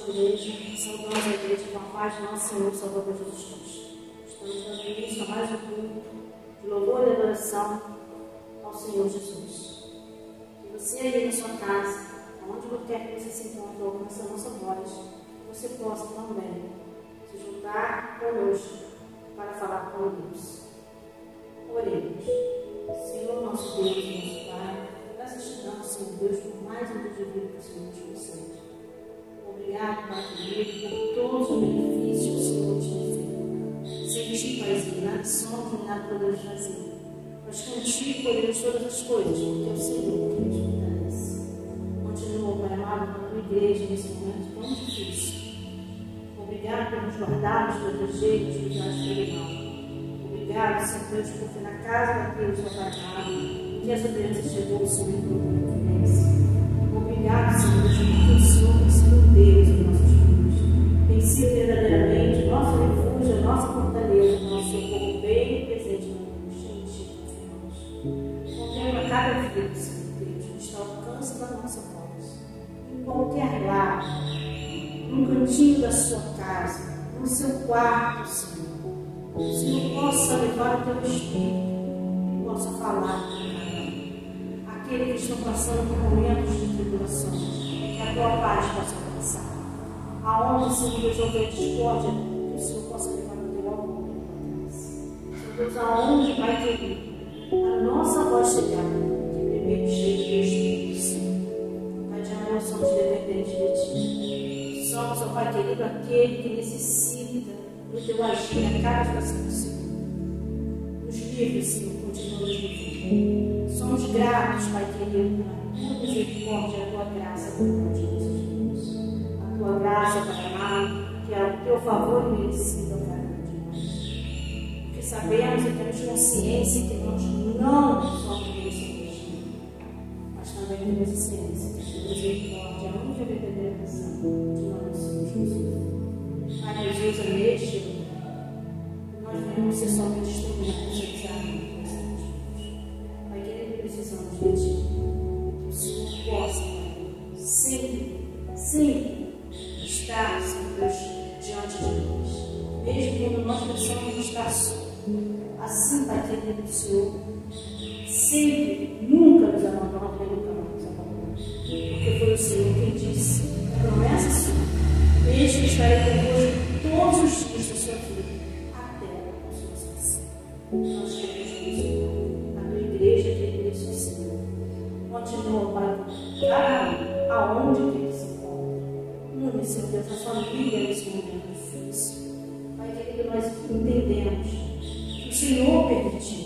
nossa igreja, saudamos a igreja com a paz de nosso Senhor e Salvador Jesus Cristo. Estamos dando início a mais um culto de louvor e adoração ao Senhor Jesus. Que você aí na sua casa, onde quer que você se encontre, ouvindo a nossa voz, você possa também se juntar conosco para falar com Deus. Oremos. Senhor nosso Deus e nosso Pai, graças te damos, Senhor Deus, por mais um dia de vida que o Senhor te concede. Obrigado, Pai querido, por todos os benefícios que o Senhor te deu. Sem ti, Paizinho, nada somos e nada podemos fazer. Mas contigo podemos todas as coisas, porque é o Senhor que nos fortalece. Continua, Pai amado, com a tua igreja nesse momento tão difícil. Obrigado por nos guardarmos, protegermos, livrar-nos pelo mal. Obrigado, Senhor Deus, porque na casa daqueles que Pai amado, que essa doença chegou, o Senhor não conhece. Obrigado, Senhor Deus, porque o Senhor tem sido Deus em nossos vidas. Tem sido verdadeiramente nosso refúgio, nossa fortaleza, nosso socorro bem presente no mundo, cheio de confiança. Contempla cada vida, Senhor Deus, que está ao alcance da nossa voz. Em qualquer lar, no cantinho da sua casa, no seu quarto, Senhor. O Senhor possa levar o teu espírito e possa falar com cada um. Aqueles que estão passando por momentos de tribulação, que a tua paz possa alcançar. Aonde, Senhor Deus, houver discórdia, que o Senhor possa levar o teu amor e Senhor Deus, aonde vai querer a nossa voz chegar, que primeiro cheio do teu espírito, Senhor. Pai de amor, somos dependentes de ti. Somos, ó Pai querido, aquele que necessita do teu agir a cada fração do Senhor. Nos livre, Senhor, continua nos livrando. Somos gratos, Pai querido, pela tua misericórdia, a tua graça, por amor de Deus. A tua graça, Pai amado, que é o teu favor imerecido a cada um de nós. Porque sabemos e temos consciência que nós não somos merecedores, mas também temos a ciência que a tua misericórdia é a única verdadeira razão de nós somos Jesus. Pai, nos usa neste lugar. Nós venhamos ser somente testemunhas de amor. Pai querido, precisamos de ti. Que o Senhor possa, sempre estar, Senhor Deus, diante de nós. Mesmo quando nós pensamos estar só. Assim, Pai querido, o Senhor sempre, nunca nos abandona, nem nunca mais nos abandona. Porque foi o Senhor quem disse, a promessa sua. Eis que estarei convosco todos os dias da sua vida, até a consumação. Nós queremos, Senhor, a tua igreja que é isso, Senhor. Continua, Pai, cada aonde que se encontra. Une, Senhor Deus, a família nesse momento difícil. Pai querido, nós entendemos que o Senhor permitiu.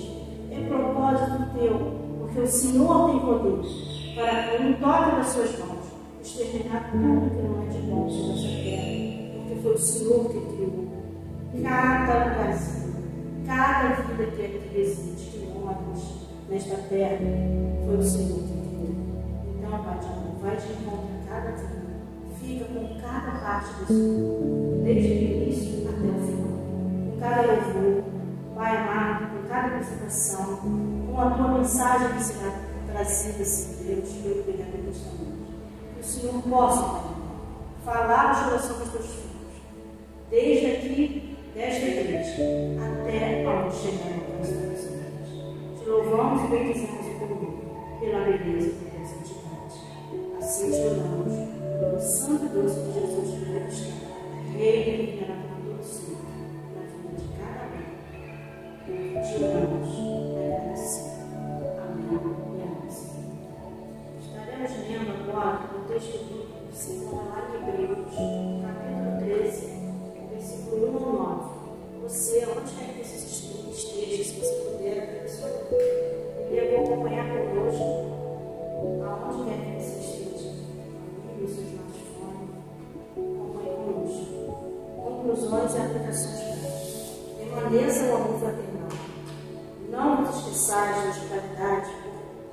É propósito teu, porque o Senhor tem poder para, com um toque das suas mãos, exterminar tudo que não é de bom sobre essa terra, porque foi o Senhor que criou cada lugarzinho, cada vida que aqui existe, que moramos nesta terra, foi o Senhor que criou. Então, Pai de amor, vai de encontro a cada vida, fica com cada parte do Senhor, desde o início até o final, com cada louvor, Pai amado, com cada apresentação, com a tua mensagem que será trazida, Senhor Deus, pelo pregador do Senhor. Que o Senhor possa, Pai, falar o coração dos teus filhos, desde aqui, desta igreja, até onde chegar no coração das igrejas. Te louvamos e bendizemos o teu nome, pela beleza e pela santidade. Assim te oramos, pelo santo e doce de Jesus de Cristo, Rei e Redentor do Senhor, na vida de cada um. Te oramos e agradecemos. Amém e amém. Estaremos lendo agora o texto bíblico que se encontra lá em Hebreus, capítulo 13, versículo 1 ao 9. Você, onde quer que você esteja, se você puder, eu vou acompanhar conosco, aonde quer que você esteja, no seu smartphone, acompanhe conosco. Conclusões e aplicações práticas. Permaneça o amor fraternal. Não vos esqueçais da hospitalidade,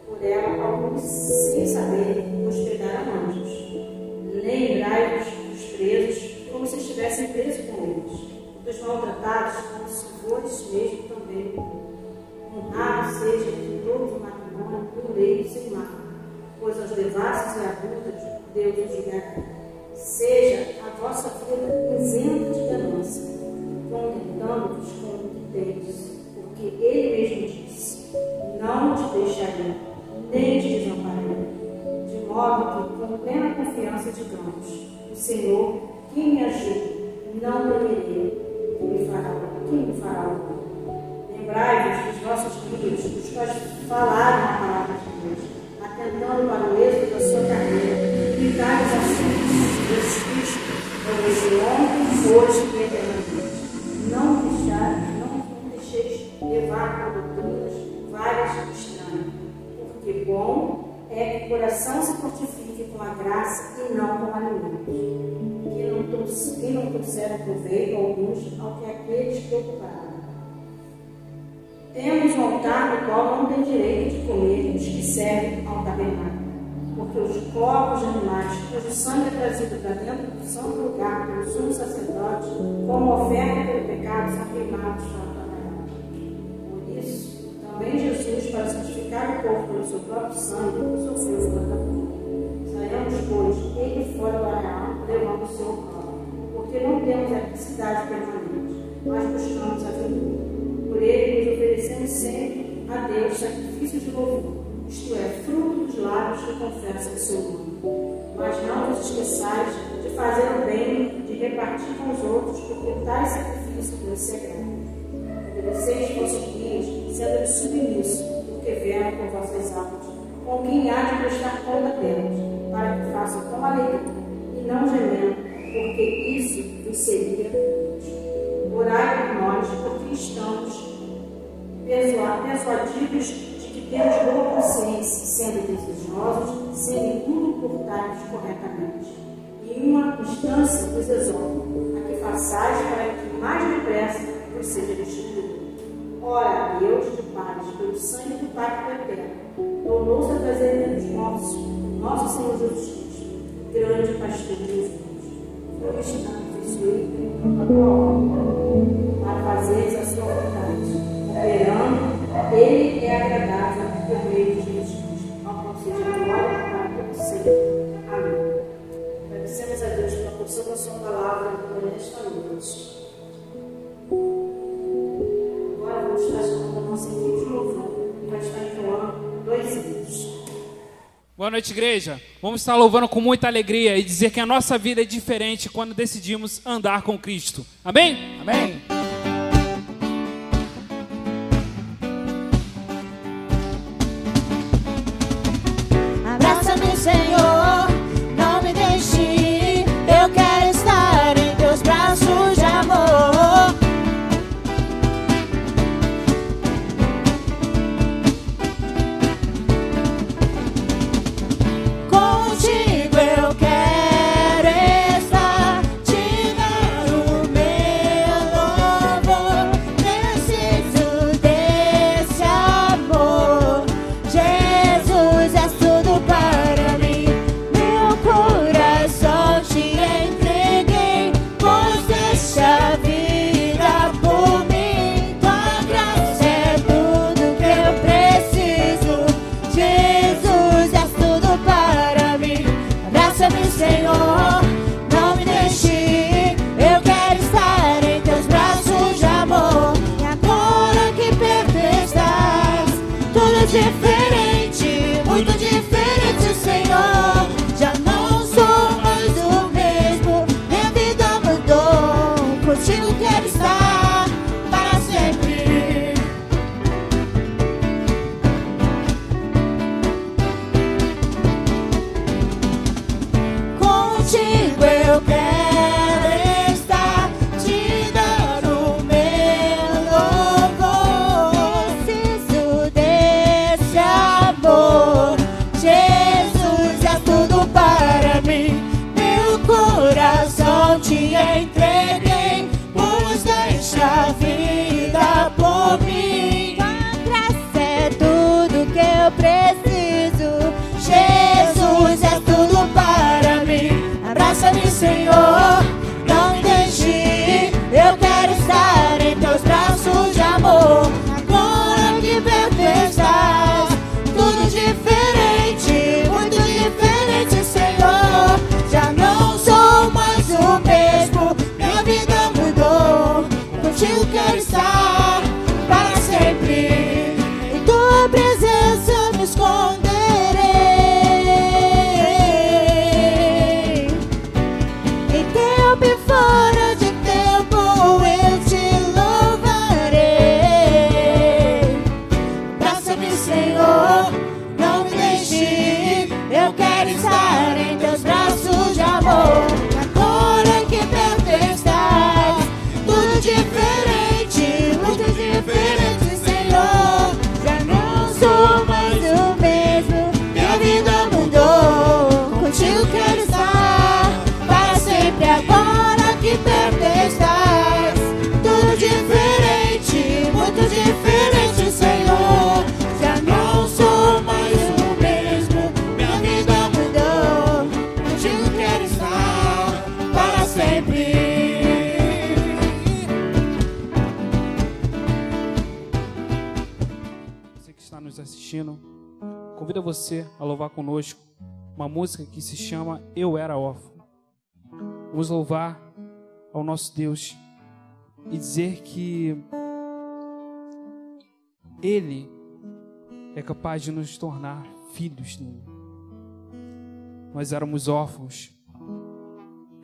por ela alguns, sem saber, hospedaram anjos. Lembrai-vos dos presos, como se estivessem presos com eles, dos maltratados, como se fores mesmo também. Honrado seja entre todos o matrimônio por lei sem marca, pois aos devassos e adultos Deus os julgará. Seja a mãos. O Senhor, que me ajuda, não temerei. Quem me fará o mal? Lembrai-vos dos vossos filhos, os quais falaram a palavra de Deus, atentando para o êxito da sua carreira, e gritai-vos assim: Jesus Cristo, eu vejo ontem, hoje e eternamente. Não deixeis levar por doutrinas várias e estranhas, porque bom é que o coração se fortifique com a graça e não com alimentos, que não trouxeram proveito alguns ao que aqueles que ocuparam. Temos um altar no qual não tem direito de comer os que servem ao tabernáculo, porque os corpos de animais cujo sangue é trazido para dentro do santo lugar pelo sumo sacerdote, como oferta pelo pecado, são queimados fora do tabernáculo. Por isso, também Jesus, para santificar o povo pelo seu próprio sangue, sofreu fora da porta. Saiamos, pois, ele fora do arraial, levando o seu corpo, porque não temos a felicidade permanente, mas buscamos a vida. Por ele nos oferecemos sempre a Deus sacrifício de louvor, isto é, fruto dos lábios que confessam o seu nome. Mas não vos esqueçais de fazer o bem, de repartir com os outros, porque tais sacrifícios Deus se agrada. Obedeceis vossos guias, sendo submissos, porque vieram com vossas almas, com quem há de prestar conta delas, para que façam com alegria, e não gemendo, porque isso vos seria útil. Orai por nós, porque estamos persuadidos de que temos boa consciência, sendo desejosos, sendo tudo portados corretamente. E uma instância vos exorto, a que façais para que mais depressa vos seja restituído. Ora, Deus de paz, pelo sangue do pacto eterno, tornou-se a trazer entre os mortos nosso Senhor Jesus Cristo, grande pastor dos meus. Por isso, aperfeiçoei para fazeres a sua vontade, operando, ele é agradável por meio de Jesus Cristo, ao qual seja glória para todo sempre. Amém. Agradecemos a Deus pela porção da sua palavra nesta noite. Agora vamos estar chamando a nossa equipe de louvor, que vai estar entoando 2 hinos. Boa noite, igreja. Vamos estar louvando com muita alegria e dizer que a nossa vida é diferente quando decidimos andar com Cristo. Amém? Amém. Abraça-me, Senhor, não me deixe ir. Eu quero estar em teus braços de amor. Contigo eu quero estar, te dar o meu louvor. Preciso desse amor. Jesus, és tudo para mim. Meu coração te entreguei, pois deixa a vida por mim. Tua graça é tudo que eu preciso. Jesus, és tudo para mim. Abraça-me, Senhor, não me deixe ir. Eu quero estar em teus braços de amor. E agora que perto estás, tudo diferente, muito diferente, Senhor. Já não sou mais o mesmo, minha vida mudou. Contigo quero estar para sempre. Contigo eu quero estar, te dar o meu louvor. Preciso desse amor. Jesus, é tudo para mim. Meu coração te entreguei, pois deixa a vida por mim. Tua graça é tudo que eu preciso. Jesus, é tudo para mim. Abraça-me, Senhor, não me deixe ir. Eu quero estar em teus braços de amor. Agora que perto estás, tudo diferente, muito diferente, Senhor. Já não sou mais o mesmo, minha vida mudou. Contigo quero estar para sempre. Em tua presença me esconderei. sempre. Você que está nos assistindo, convido você a louvar conosco uma música que se chama Eu Era Órfão. Vamos louvar ao nosso Deus e dizer que Ele é capaz de nos tornar filhos dele. Nós éramos órfãos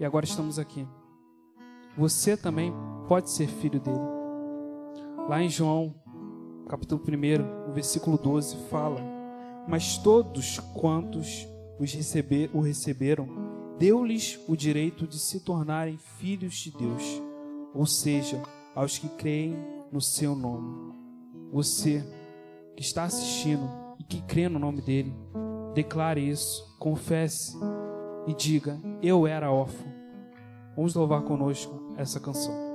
e agora estamos aqui. Você também pode ser filho dele. Lá em João, capítulo 1, o versículo 12 fala: mas todos quantos o receberam, deu-lhes o direito de se tornarem filhos de Deus, ou seja, aos que creem no seu nome. Você que está assistindo e que crê no nome dele, declare isso, confesse e diga: eu era órfão. Vamos louvar conosco essa canção.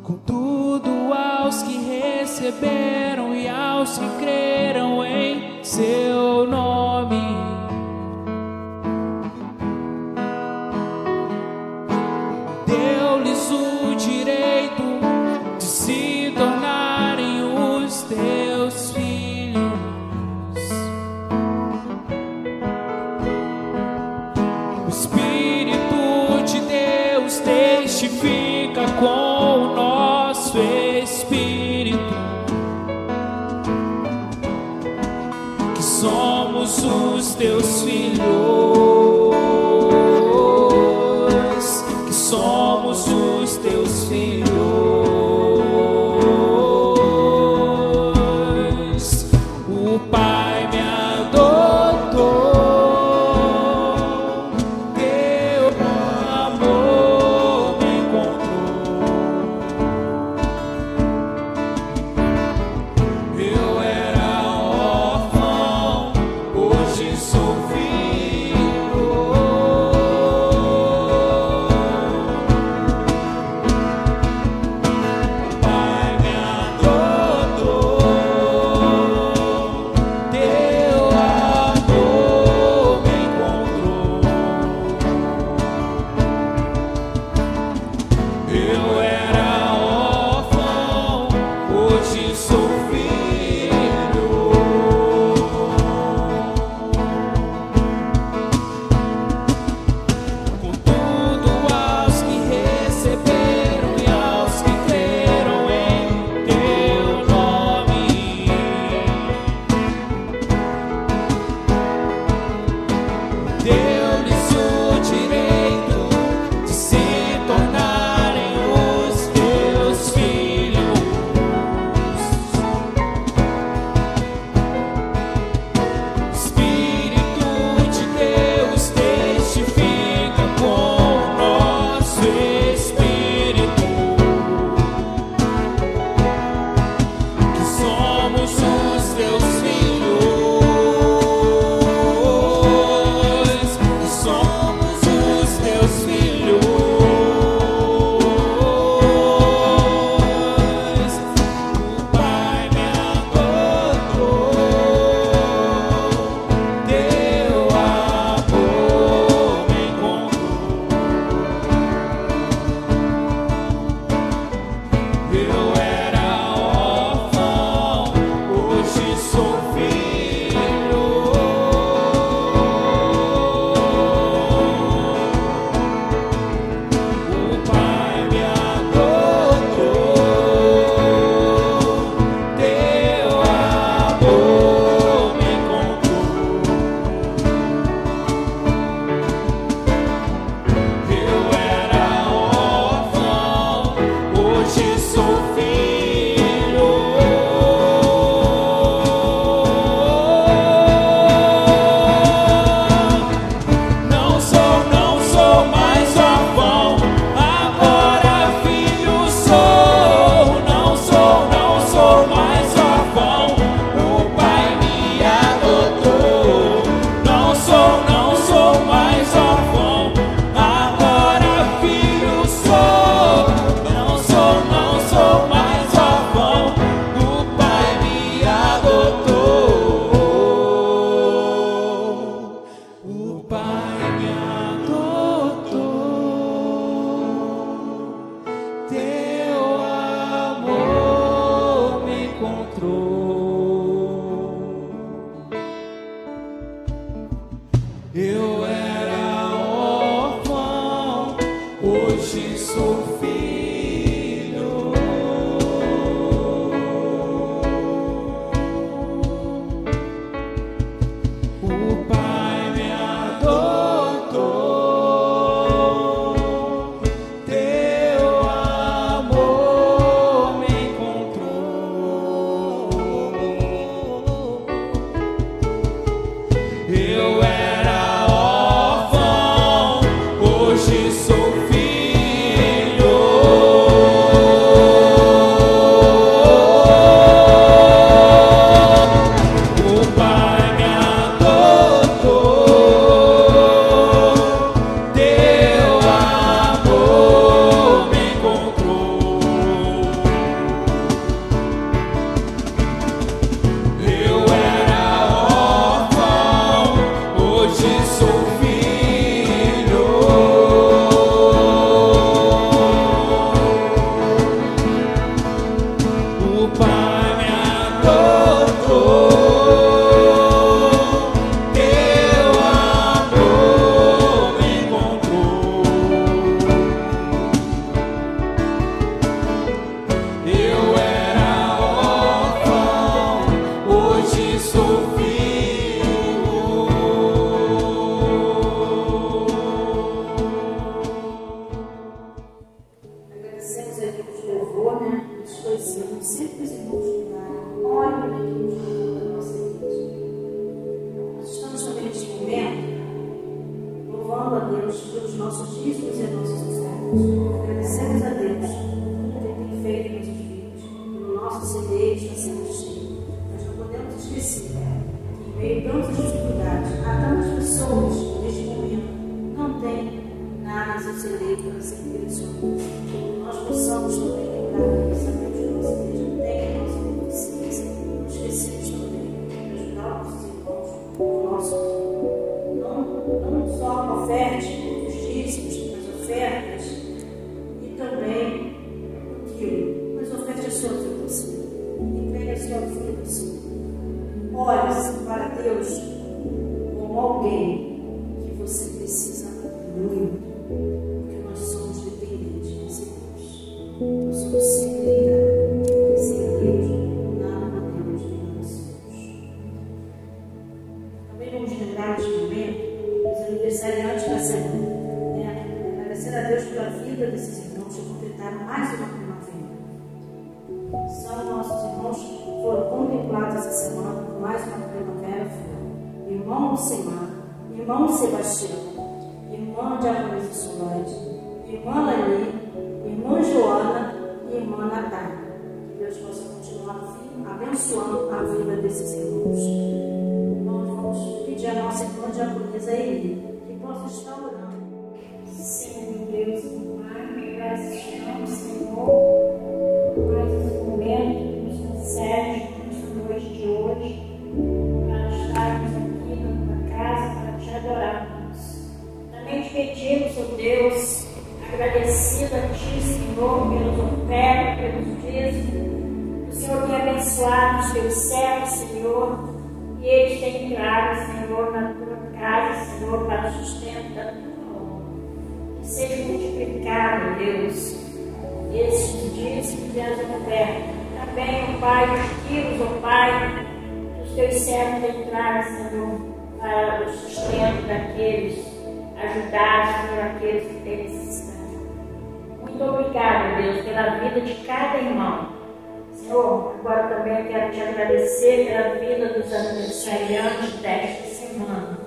Contudo, aos que receberam e aos que creram em seu nome, deu-lhes o direito de se tornarem os teus filhos. O Espírito de Deus testifica com o nosso espírito que somos os teus filhos, que somos os teus filhos. O Pai me adotou, teu amor me encontrou. Eu era órfão, hoje sou filho. os irmãos cuidarem. Olhe para aquilo que da nossa igreja. Nós estamos também neste momento louvando a Deus pelos nossos dízimos e as nossas ofertas. Agradecemos a Deus por tudo que Ele tem feito em nossas vidas. Pelo nosso CD está sendo cheio. Mas não podemos esquecer que em meio a tantas dificuldades, há tantas pessoas que neste momento não têm nada em seu CD para ser direcionado. Que nós possamos também lembrar que sabemos que a nossa igreja tem a nossa beneficência. Não esquecemos também de ajudar os nossos irmãos no nosso não só oferte os dízimos, as ofertas e também o quilo, mas oferte a sua vida, Senhor. Entregue a sua vida, Senhor. Olhe para Deus como alguém que você precisa muito, porque nós somos dependentes desse Deus. Nós somos sem Deus. Sem Deus, nada podemos nem nada somos. Também vamos lembrar neste momento os aniversariantes da semana. Agradecer a Deus pela vida desses irmãos que completaram mais uma primavera. São nossos irmãos que foram contemplados essa semana com mais uma primavera. Foram irmão Semar, irmão Sebastião, irmã Diaconisa Solange, irmã Lani, irmã Joana e irmã Natália. Que Deus possa continuar abençoando a vida desses irmãos. Nós vamos pedir a nossa irmã Diaconisa Eli que possa estar orando. Senhor Deus, Pai, graças te damos, Senhor, mais esse momento que nos concede nesta noite de hoje, para estarmos aqui na tua casa, para te adorarmos. Também te pedimos, ó Deus, agradecido a ti, Senhor, pelos ofertas, pelos dízimos, o Senhor tem abençoado os teus servos, Senhor, e eles têm entrado, Senhor, na tua casa, Senhor, para o sustento da tua obra. Que seja multiplicado, Deus, esses dízimos e as ofertas. Também, ó Pai, os quilos, ó Pai, que os teus servos entraram, Senhor, para o sustento daqueles, ajudar, Senhor, aqueles que têm necessidade. Muito obrigado, Deus, pela vida de cada irmão. Senhor, agora também quero te agradecer pela vida dos aniversariantes desta semana.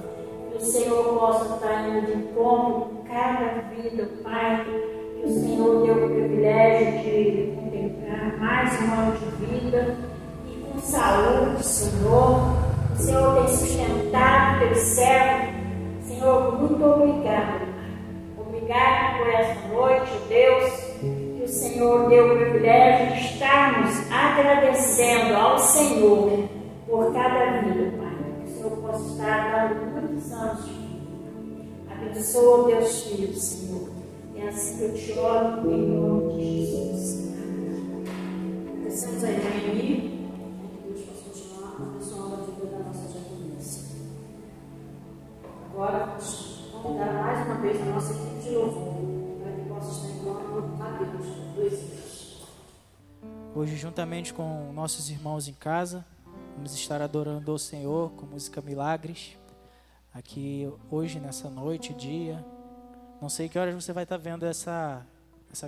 Que o Senhor possa estar indo de encontro com cada vida, Pai. Que o Senhor dê o privilégio de contemplar mais um ano de vida e com saúde, Senhor. O Senhor tem sustentado teu servo. Senhor, muito obrigado, Pai. Obrigado por essa noite, Deus. Que o Senhor deu o privilégio de estarmos agradecendo ao Senhor por cada vida, Pai. Que o Senhor possa estar dando muitos anos de vida. Abençoa Deus Filho, Senhor. É assim que eu te oro em nome de Jesus. Agradecemos a Irene, que Deus possa continuar abençoando a vida da nossa diaconisa. Agora, vamos convidar mais uma vez a nossa equipe de louvor, para que possa estar entrando a Deus, dois dias. Hoje, juntamente com nossos irmãos em casa, vamos estar adorando o Senhor com música Milagres. Aqui hoje, nessa noite, dia. Não sei que horas você vai estar vendo essa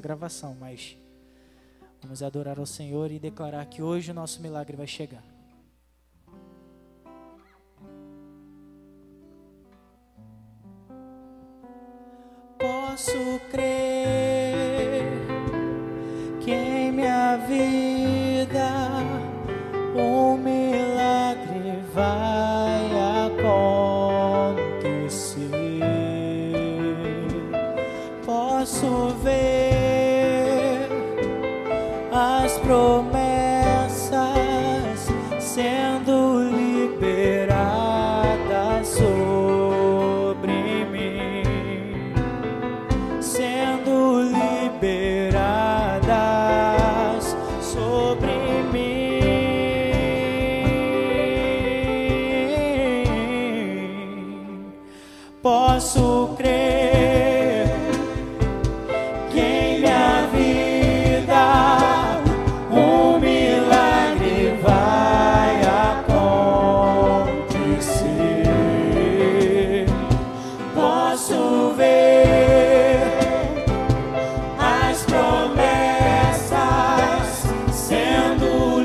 gravação, mas vamos adorar ao Senhor e declarar que hoje o nosso milagre vai chegar. Posso crer que em minha vida um milagre vai acontecer. Posso ver as promessas sendo liberadas sobre mim, sendo liberadas sobre mim. Posso crer que em minha vida um milagre vai acontecer. Posso ver as promessas sendo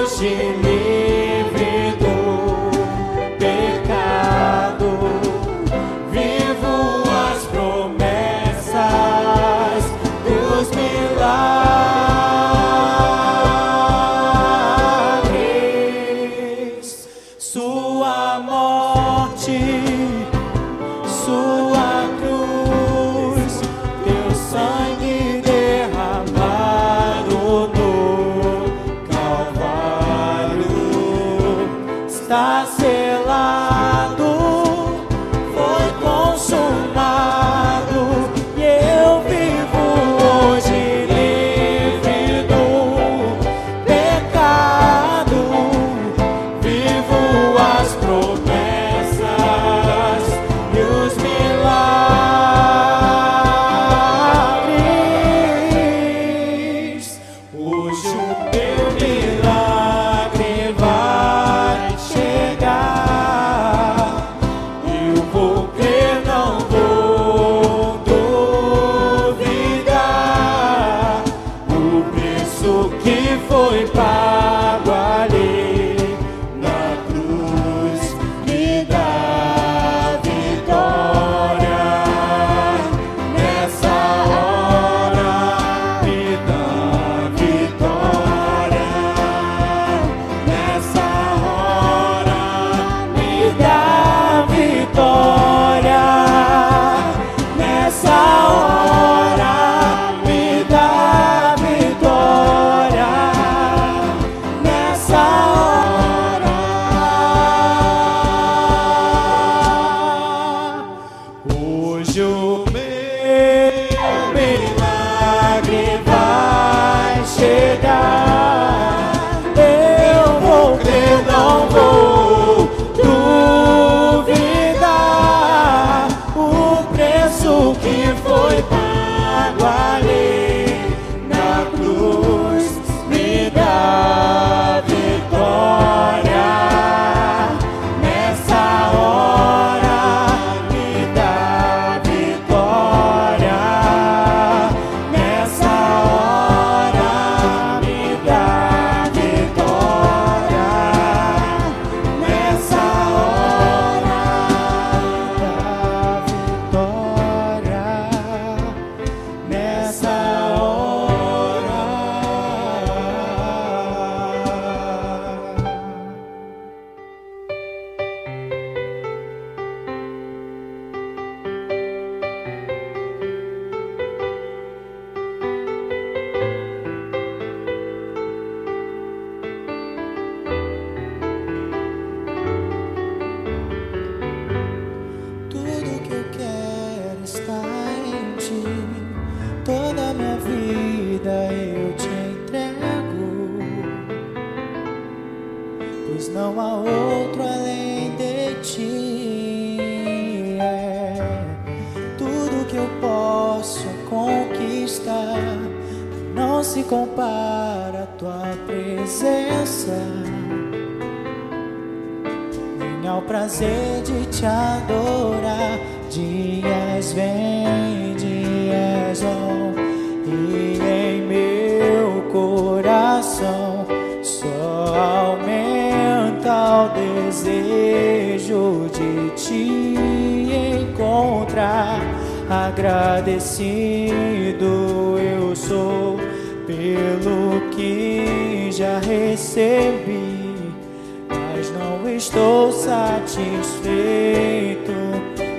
hoje livre do pecado, vivo as promessas dos milagres. Sua morte, sua cruz, teu sangue derramado no Calvário, está selado, foi consumado, e eu vivo hoje livre do pecado, vivo as promessas e os milagres. Hoje o meu milagre vai chegar. Eu vou crer, não vou duvidar. O preço que foi pago ali na cruz me dá vitória. Nessa hora me dá vitória. Nessa hora me dá vitória. Nessa hora me dá vitória. Nessa hora. Hoje o meu milagre vai chegar. Eu vou crer, não vou duvidar. O preço que foi pago ali na cruz me dá vitória. Nessa hora me dá vitória. Nessa hora me dá vitória. Nessa hora me dá vitória. Nessa tudo que eu quero está em ti. Toda minha vida eu te entrego, pois não há outro além de ti. Tudo que eu posso conquistar não se compara à tua presença, nem ao prazer de te adorar. Dias vêm, dias vão, e em meu coração só aumenta o desejo de te encontrar. Agradecido eu sou pelo que já recebi, mas não estou satisfeito.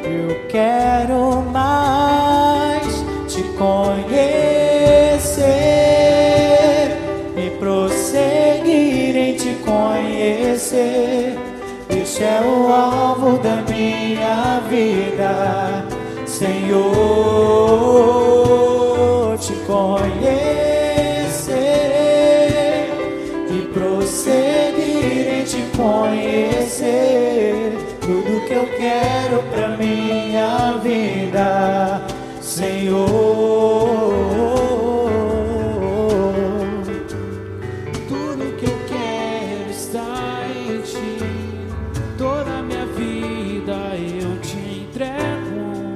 Eu quero mais te conhecer e prosseguir em te conhecer. Este é o alvo da minha vida, Senhor, te conhecer e prosseguir em te conhecer. Tudo que eu quero pra minha vida, Senhor. Tudo que eu quero está em ti. Toda minha vida eu te entrego,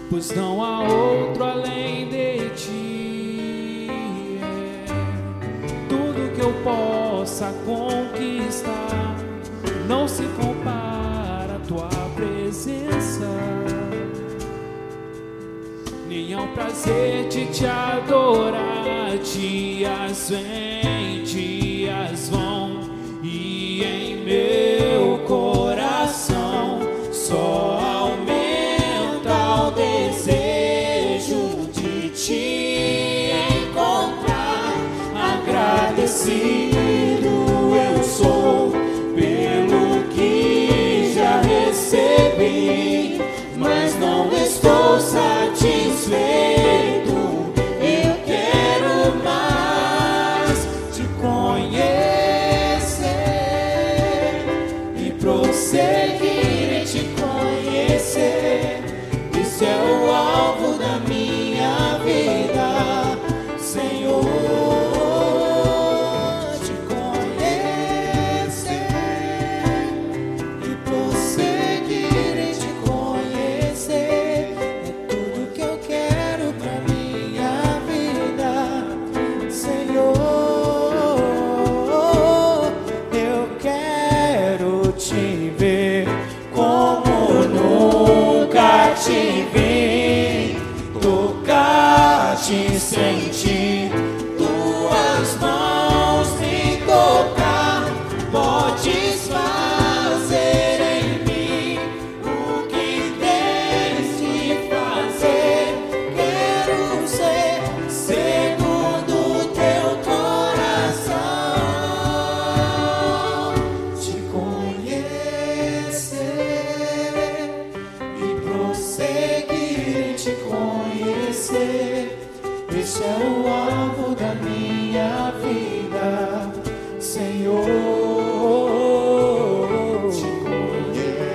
pois não há outro além de ti. Tudo possa conquistar. Não se compara a tua presença, nem ao prazer de te adorar. Dias vêm, dias vão, e em meu coração só aumenta o desejo de te encontrar. Agradecido eu sou pelo que já recebi, mas não estou satisfeito. Eu quero mais te conhecer e prosseguir em te conhecer. Esse é o alvo da minha vida, Senhor. Te conhecer e prosseguir em te conhecer é tudo que eu quero pra minha vida, Senhor. Eu quero te ver como nunca te vi, tocar, te sentir, tuas mãos me tocar. Podes fazer em mim o que tens de fazer. Quero ser segundo o teu coração, te conhecer e prosseguir em te conhecer. Esse é o alvo da minha vida, Senhor. Te conhecer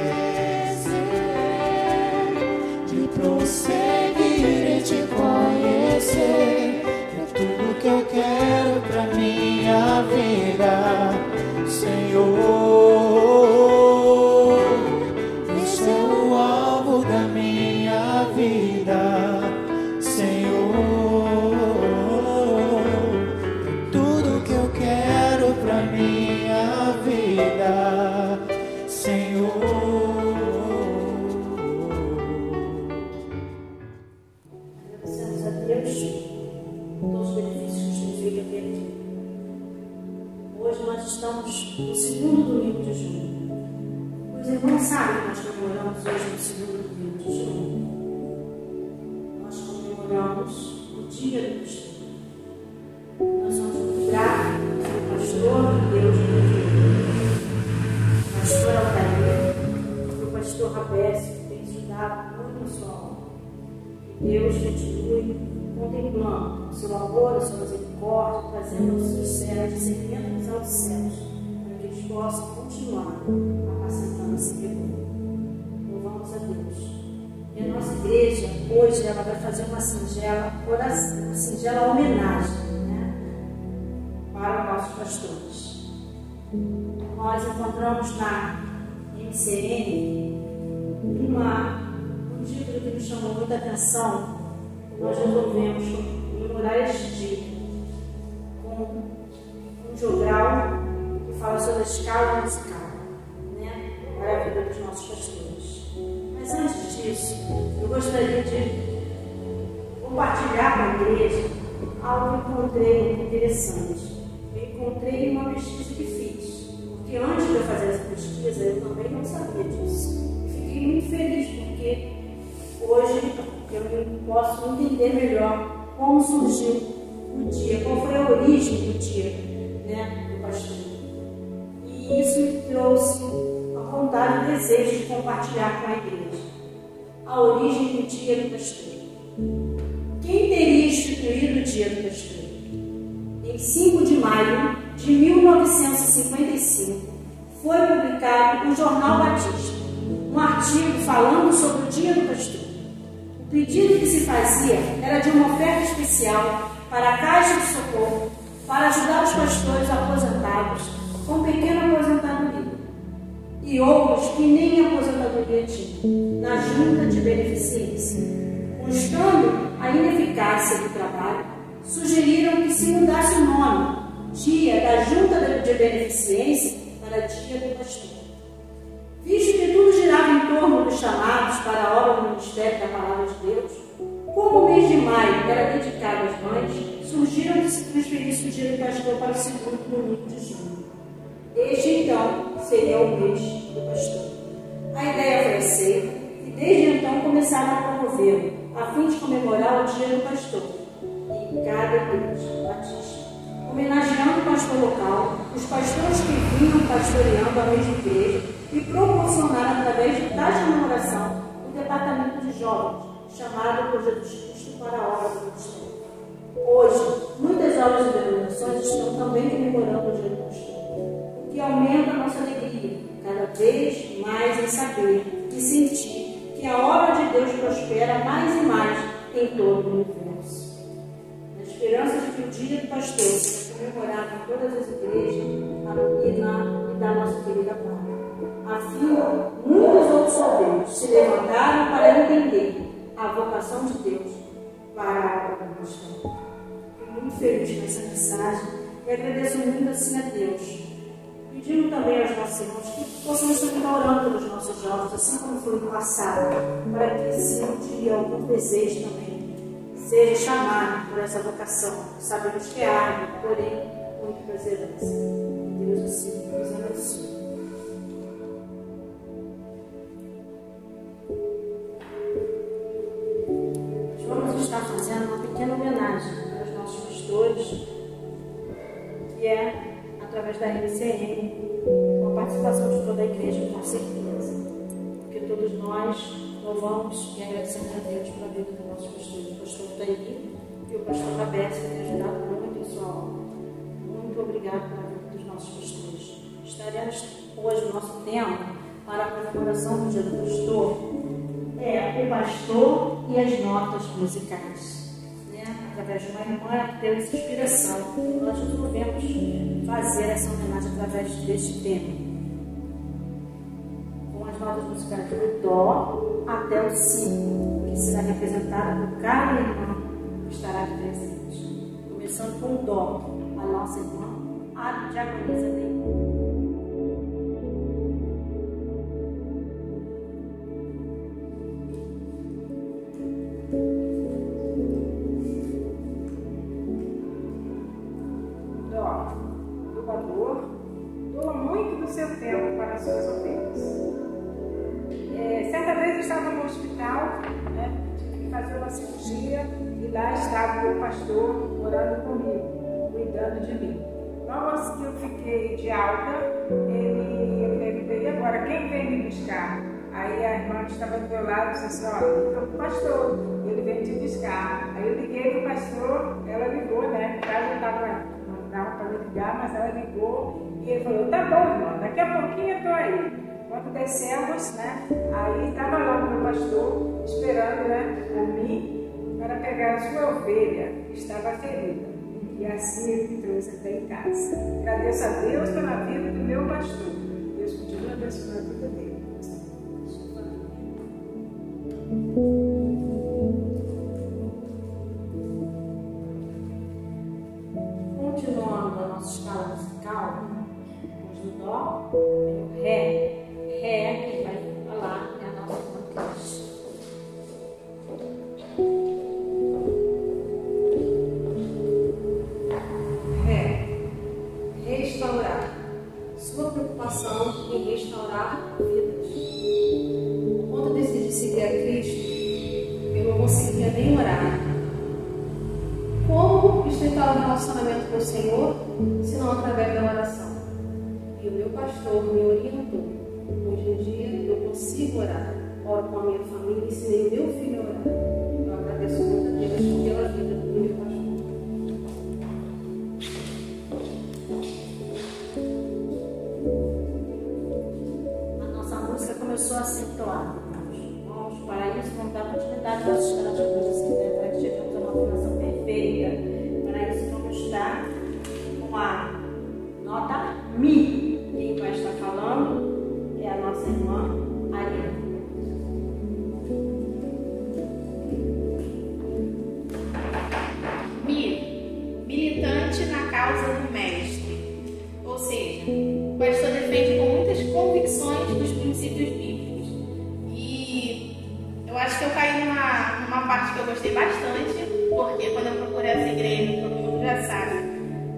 e prosseguir em te conhecer é tudo que eu quero pra minha vida, Senhor. Esse é o alvo da minha vida, Senhor. É tudo que eu quero pra minha vida, Senhor. Agradecemos a Deus por todos os benefícios que nos tem feito até aqui. Hoje nós estamos no segundo domingo de junho. Os irmãos sabem que nós comemoramos hoje no segundo domingo de junho. Nós comemoramos o dia do pastor. Nós somos muito gratos ao pastor que Deus nos enviou, pastor Altair, o pastor Rabécio, que tem estudado muito na sua obra. Que Deus continue contemplando o seu amor, a sua misericórdia, trazendo os seus servos, discernindo aos céus, para que eles possam continuar apacentando esse rebanho. Louvamos a Deus. E a nossa igreja, hoje, ela vai fazer uma singela homenagem, né, para os nossos pastores. Nós encontramos na MCN um título que nos chamou muita atenção. Nós resolvemos comemorar este dia com um jogral que fala sobre a escala musical, né, para a vida dos nossos pastores. Mas antes disso, eu gostaria de compartilhar com a igreja algo que encontrei interessante. Eu encontrei uma pesquisa que fiz, porque antes de eu fazer essa pesquisa eu também não sabia disso. E fiquei muito feliz porque hoje eu posso entender melhor como surgiu o dia, qual foi a origem do dia, né, do pastor. E isso me trouxe a vontade e o desejo de compartilhar com a igreja a origem do dia do pastor. Quem teria instituído o dia do pastor? Em 5 de maio de 1955, foi publicado no Jornal Batista um artigo falando sobre o dia do pastor. O pedido que se fazia era de uma oferta especial para a Caixa de Socorro para ajudar os pastores aposentados com pequena aposentadoria e outros que nem aposentadoria tinham, na junta de beneficência. Constando a ineficácia do trabalho, sugeriram que se mudasse o nome, Dia da Junta de de beneficência para a dia do pastor. Visto que tudo girava em torno dos chamados para a obra do ministério da palavra de Deus, como o mês de maio era dedicado às mães, surgiram de se transferir o dia do pastor para o segundo domingo de junho. Este, então, seria o mês do pastor. A ideia foi aceita e desde então começaram a promovê-lo, a fim de comemorar o dia do pastor em cada igreja batista, homenageando o pastor local, os pastores que vinham pastoreando a mesma igreja e proporcionaram, através da comemoração, o departamento de jovens, chamado por Jesus Cristo para a obra do ministério. Hoje, muitas obras e denominações estão também comemorando o dia do pastor, o que aumenta a nossa alegria, cada vez mais em saber e sentir que a obra de Deus prospera mais e mais em todo o universo. Na esperança de que o dia do pastor seja comemorado em todas as igrejas e da nossa querida pátria. Assim, muitos outros soldados se levantaram para entender a vocação de Deus para a obra do ministério. Fico muito feliz com essa mensagem e agradeço muito assim a Deus. Pedindo também aos nossos irmãos que possamos estar orando pelos nossos jovens, assim como foi no passado, para que se um dia algum desejo também seja chamado por essa vocação. Sabemos que é árduo, porém muito perseverança. Deus assim nos abençoe. Vamos estar fazendo uma pequena homenagem aos nossos pastores, que é através da RCN, com a participação de toda a igreja, com certeza. Porque todos nós louvamos e agradecemos a Deus pela vida dos nossos pastores. O pastor Tairi e o pastor Roberto, que têm ajudado muito em sua obra. Muito obrigado pela vida dos nossos pastores. Estaremos hoje no nosso tempo para a comemoração do dia do pastor. O pastor e as notas musicais. Através de uma irmã que teve essa inspiração, nós resolvemos fazer essa homenagem através deste tema, com as notas musicais do Dó até o Si, que será representado por cada irmã que estará aqui presente. Começando com o Dó, a nossa irmã, a diaconisa dele. Doa muito do seu tempo para as suas ovelhas. Certa vez eu estava no hospital, tive que fazer uma cirurgia e lá estava o meu pastor orando comigo, cuidando de mim. Logo que eu fiquei de alta, eu perguntei, e agora, quem vem me buscar? Aí a irmã que estava do meu lado disse assim, então o pastor, ele veio te buscar. Aí eu liguei para o pastor, ela ligou, no caso eu estava... Não dava para ligar, mas ela ligou e ele falou, tá bom, irmão, daqui a pouquinho eu estou aí. Quando descemos, aí estava lá o meu pastor esperando, por mim, para pegar a sua ovelha, que estava ferida. E assim ele me trouxe até em casa. Agradeço a Deus pela vida do meu pastor. Deus continua abençoando a vida dele. Continuando a nossa escala musical, temos o Dó, o Ré. Ré, que vai falar, é a nossa matriz. Ré. Restaurar. Sua preocupação em restaurar vidas. Quando eu decidi seguir a Cristo, eu não conseguia nem orar. Como estreitar o relacionamento com o Senhor, se não através da oração? E o meu pastor me orientou. Hoje em dia eu consigo orar. Oro com a minha família e ensinei o meu filho a orar. Eu agradeço muito a Deus pela vida do meu pastor. A nossa música começou a ser entoada. Vamos para isso, vamos dar continuidade às características para que chegamos a uma formação perfeita. Para isso, vamos estar com a nota Mi. Quem vai estar falando é a nossa irmã Ariana. Mi, militante na causa do mestre, ou seja, pastor defende com muitas convicções dos princípios bíblicos. E eu acho que eu caí numa parte que eu gostei bastante, porque quando eu procurei essa igreja, todo mundo já sabe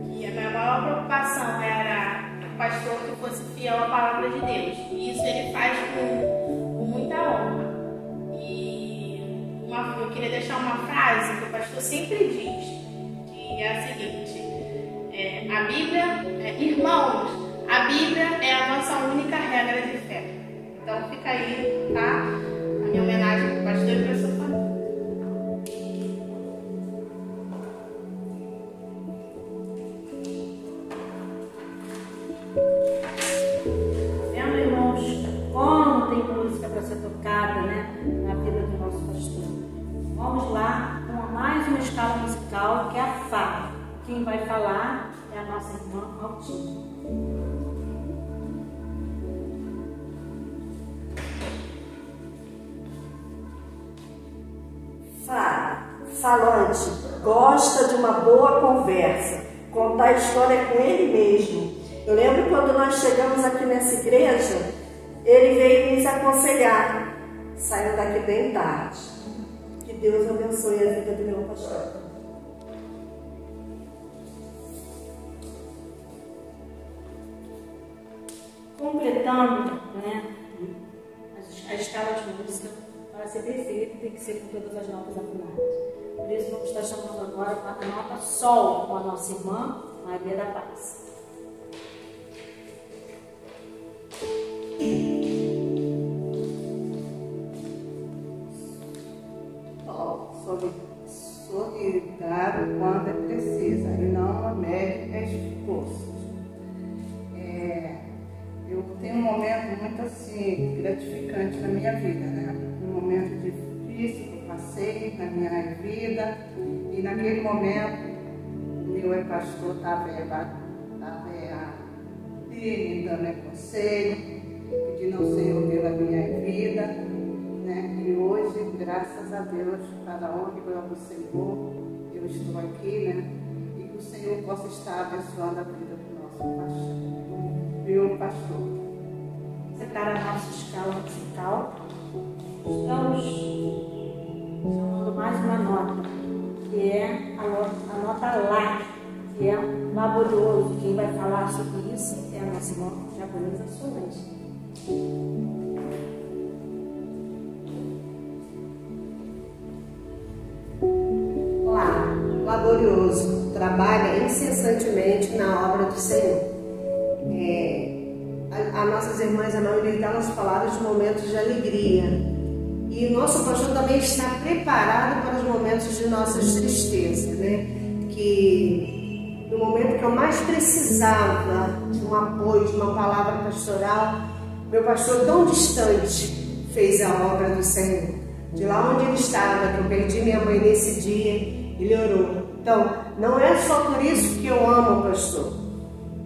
que a minha maior preocupação era o pastor que fosse fiel à palavra de Deus. E isso ele faz com muita honra. E eu queria deixar uma frase que o pastor sempre diz, que é a seguinte: a Bíblia, irmãos, a Bíblia é a nossa única regra de fé. Então fica aí, tá? A minha homenagem para o pastor e para a sua família. Vendo, irmãos, como tem música para ser tocada, né, na vida do nosso pastor. Vamos lá com mais uma escala musical, que é a Fá. Quem vai falar é a nossa irmã Altinha. Falante gosta de uma boa conversa, contar a história com ele mesmo. Eu lembro quando nós chegamos aqui nessa igreja, ele veio nos aconselhar. Saiu daqui bem tarde. Que Deus abençoe a vida do meu pastor. Completando, né, a escala de música, para ser perfeita, tem que ser com todas as notas afinadas. Por isso, vamos estar chamando agora a nota Sol com a nossa irmã Maria da Paz. Solidário quando é preciso, e não mede esforços. Eu tenho um momento muito assim gratificante na minha vida, né? Um momento difícil que eu passei na minha vida, e naquele momento meu pastor estava me dando conselho, pedindo ao Senhor pela minha vida, né? E hoje, graças a Deus, para a honra e glória do Senhor, eu estou aqui, né? E que o Senhor possa estar abençoando a vida do nosso pastor. Meu pastor. Separar a nossa escala musical. Estamos chamando mais uma nota, que é a nota Lá, que é laborioso. Quem vai falar sobre isso é a nossa irmã japonesa Solange. Lá, laborioso, trabalha incessantemente na obra do Senhor. As nossas irmãs, a maioria delas falaram de momentos de alegria. E o nosso pastor também está preparado para os momentos de nossas tristezas, né? Que no momento que eu mais precisava de um apoio, de uma palavra pastoral, meu pastor tão distante fez a obra do Senhor. De lá onde ele estava, que eu perdi minha mãe nesse dia, ele orou. Então, não é só por isso que eu amo o pastor.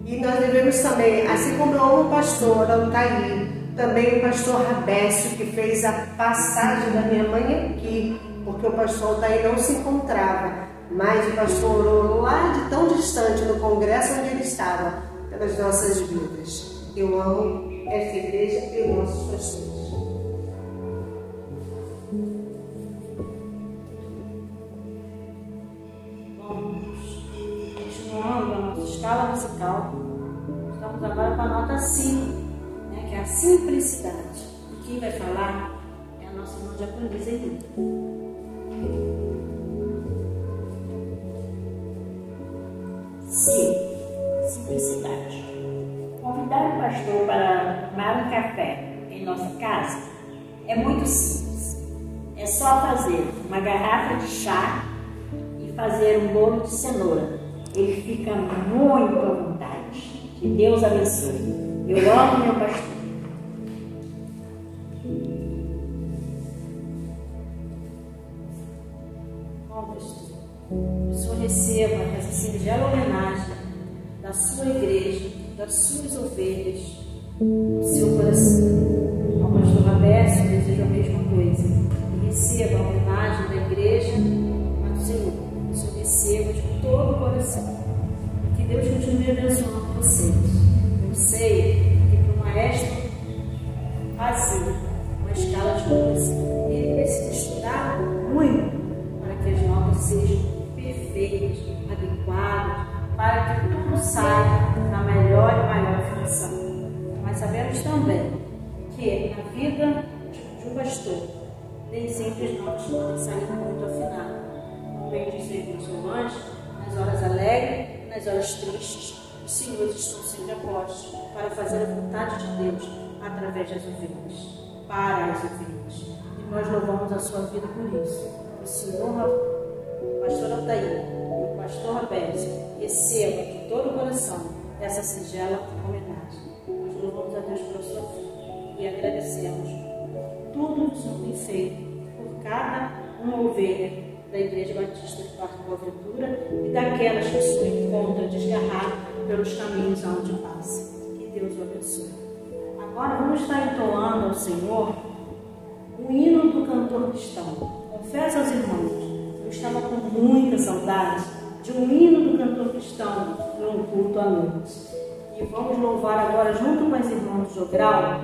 E nós devemos também, assim como eu amo o pastor Altair, também o pastor Rabécio, que fez a passagem da minha mãe aqui, porque o pastor Altair não se encontrava, mas o pastor orou lá de tão distante, no congresso onde ele estava, pelas nossas vidas. Eu amo esta igreja e os nossos pastores. Continuando a nossa escala musical, estamos agora com a nota 5, né, que é a simplicidade. E quem vai falar é a nossa irmã japonesa Elida. Simplicidade. Convidar o pastor para tomar um café em nossa casa é muito simples. É só fazer uma garrafa de chá e fazer um bolo de cenoura. Ele fica muito à vontade. Que Deus abençoe. Eu amo meu pastor. Bom, pastor, o Senhor receba essa singela homenagem da sua igreja, das suas ovelhas, do seu coração. Ao pastor Rabécio, eu desejo a mesma coisa. E receba a homenagem da igreja, mas do Senhor. O Senhor receba de todo o coração. Que Deus continue abençoando vocês. Eu sei pastor. Nem sempre as notas podem sair muito afinadas. Como bem disse o irmão Solange, nas horas alegres e nas horas tristes, os senhores estão sempre a postos para fazer a vontade de Deus através das ovelhas, para as ovelhas. E nós louvamos a sua vida por isso. O Senhor, o pastor Altair e o pastor Rabésio receba de todo o coração essa singela homenagem. Nós louvamos a Deus pela sua vida e agradecemos por tudo que o Senhor tem feito por cada uma ovelha da Igreja Batista de Parque Boa Ventura e daquelas que o Senhor encontra desgarrado pelos caminhos aonde passa. Que Deus o abençoe. Agora vamos estar entoando ao Senhor o hino do cantor cristão. Confesso aos irmãos, eu estava com muita saudade de um hino do cantor cristão num culto à noite. E vamos louvar agora, junto com as irmãs do Jogral,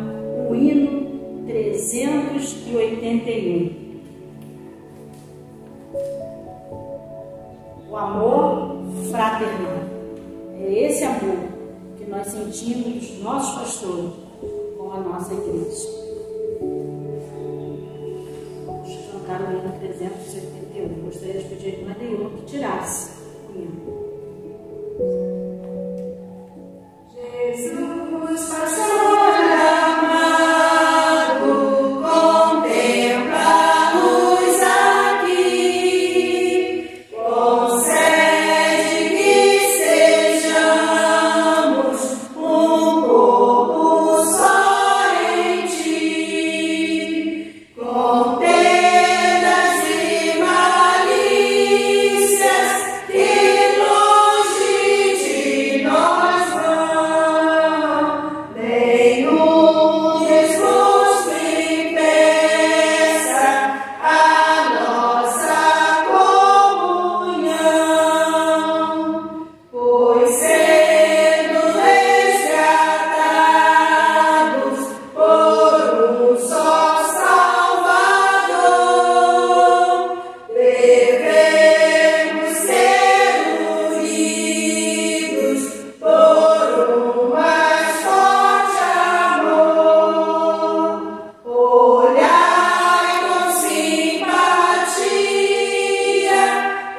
o hino 381. O amor fraternal. É esse amor que nós sentimos dos nossos pastores com a nossa igreja. Vamos cantar o hino 381. Gostaria de pedir a irmã Deilma que tirasse o hino. Jesus, pastor amado, contempla-nos aqui, concede que sejamos um corpo só em ti, contendas e malícias que longe de nós vão, nenhum desgosto impeça a nossa comunhão, pois sendo resgatados por um só Salvador, devemos ser unidos por um mais forte amor. Olhai com simpatia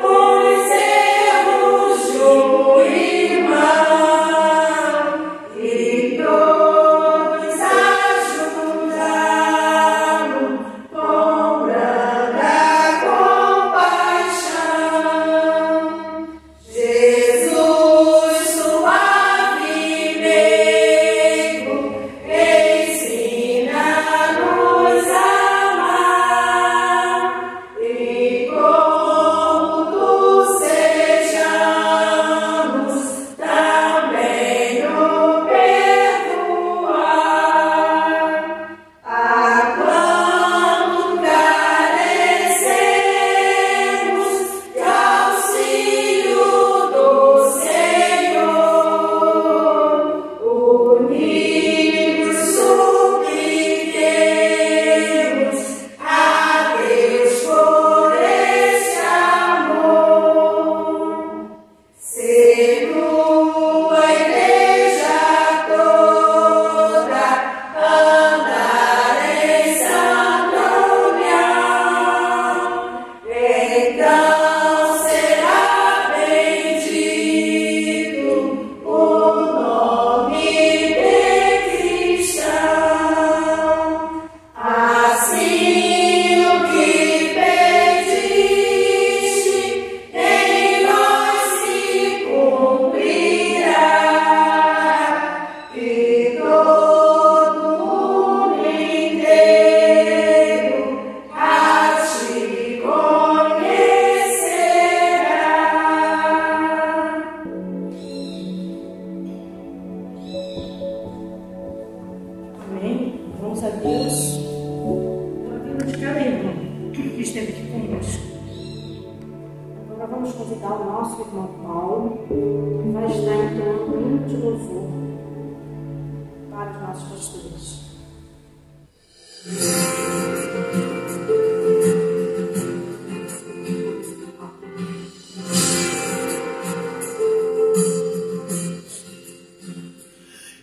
os erros de um irmão e todos ajudá-lo com branda compaixão. Jesus, suave e meigo, ensina-nos a amar e como tu sejamos também no perdoar. A quanto carecemos de auxílio do Senhor, unidos supliquemos a Deus por este amor. Ser tua igreja toda, andar em santa união, então será bendito o nome de cristão. Assim o que pediste em nós se cumprirá, e todo mundo inteiro a te conhecerá. Amém. Vamos a Deus pela vida de cada irmão que esteve aqui conosco. Agora vamos convidar o nosso irmão Paulo, que vai estar entoando um hino de louvor para os nossos pastores.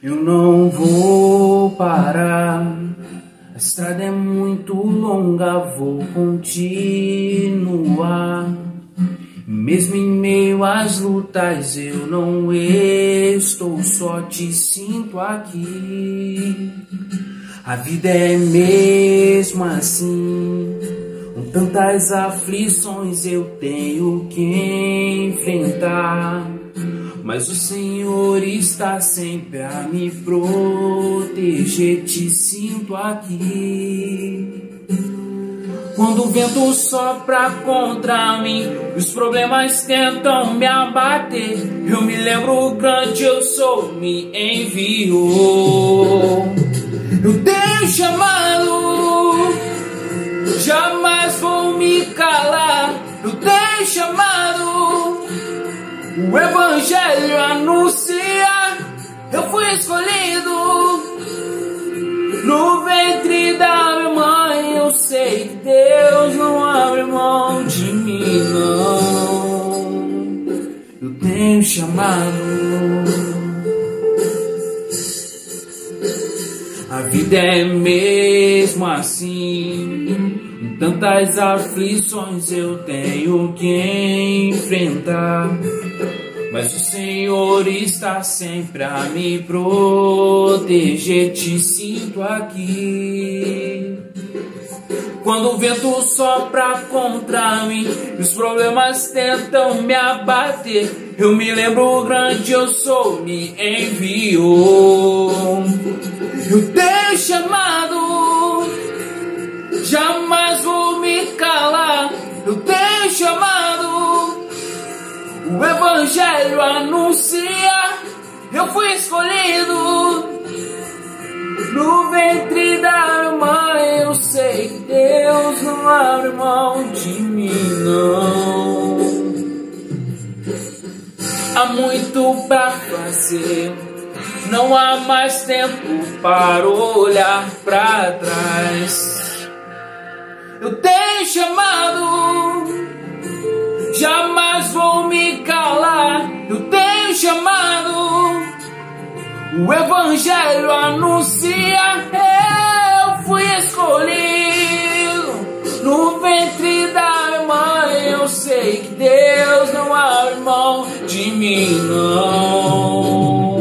Eu não vou parar, a estrada é muito longa. longa vou continuar. Mesmo em meio às lutas eu não estou só, te sinto aqui. A vida é mesmo assim, com tantas aflições eu tenho que enfrentar. Mas o Senhor está sempre a me proteger, te sinto aqui. Quando o vento sopra contra mim, os problemas tentam me abater, eu me lembro o grande eu sou, me enviou. Eu tenho chamado, jamais vou me calar. Eu tenho chamado, o Evangelho anuncia. Eu fui escolhido no ventre da minha mãe. Eu sei que Deus não abre mão de mim, não. Eu tenho chamado. A vida é mesmo assim, com tantas aflições eu tenho que enfrentar. Mas o Senhor está sempre a me proteger, te sinto aqui. Quando o vento sopra contra mim, os problemas tentam me abater, eu me lembro o grande eu sou, me enviou. Eu tenho chamado, jamais vou me calar. Eu tenho chamado, o Evangelho anuncia. Eu fui escolhido no ventre da minha mãe. Eu sei que Deus não abre mão de mim, não. Há muito pra fazer, não há mais tempo para olhar pra trás. Eu tenho chamado, jamais vou me calar. Eu tenho chamado, o Evangelho anuncia. Eu fui escolhido no ventre da minha mãe. Eu sei que Deus não abre mão de mim, não.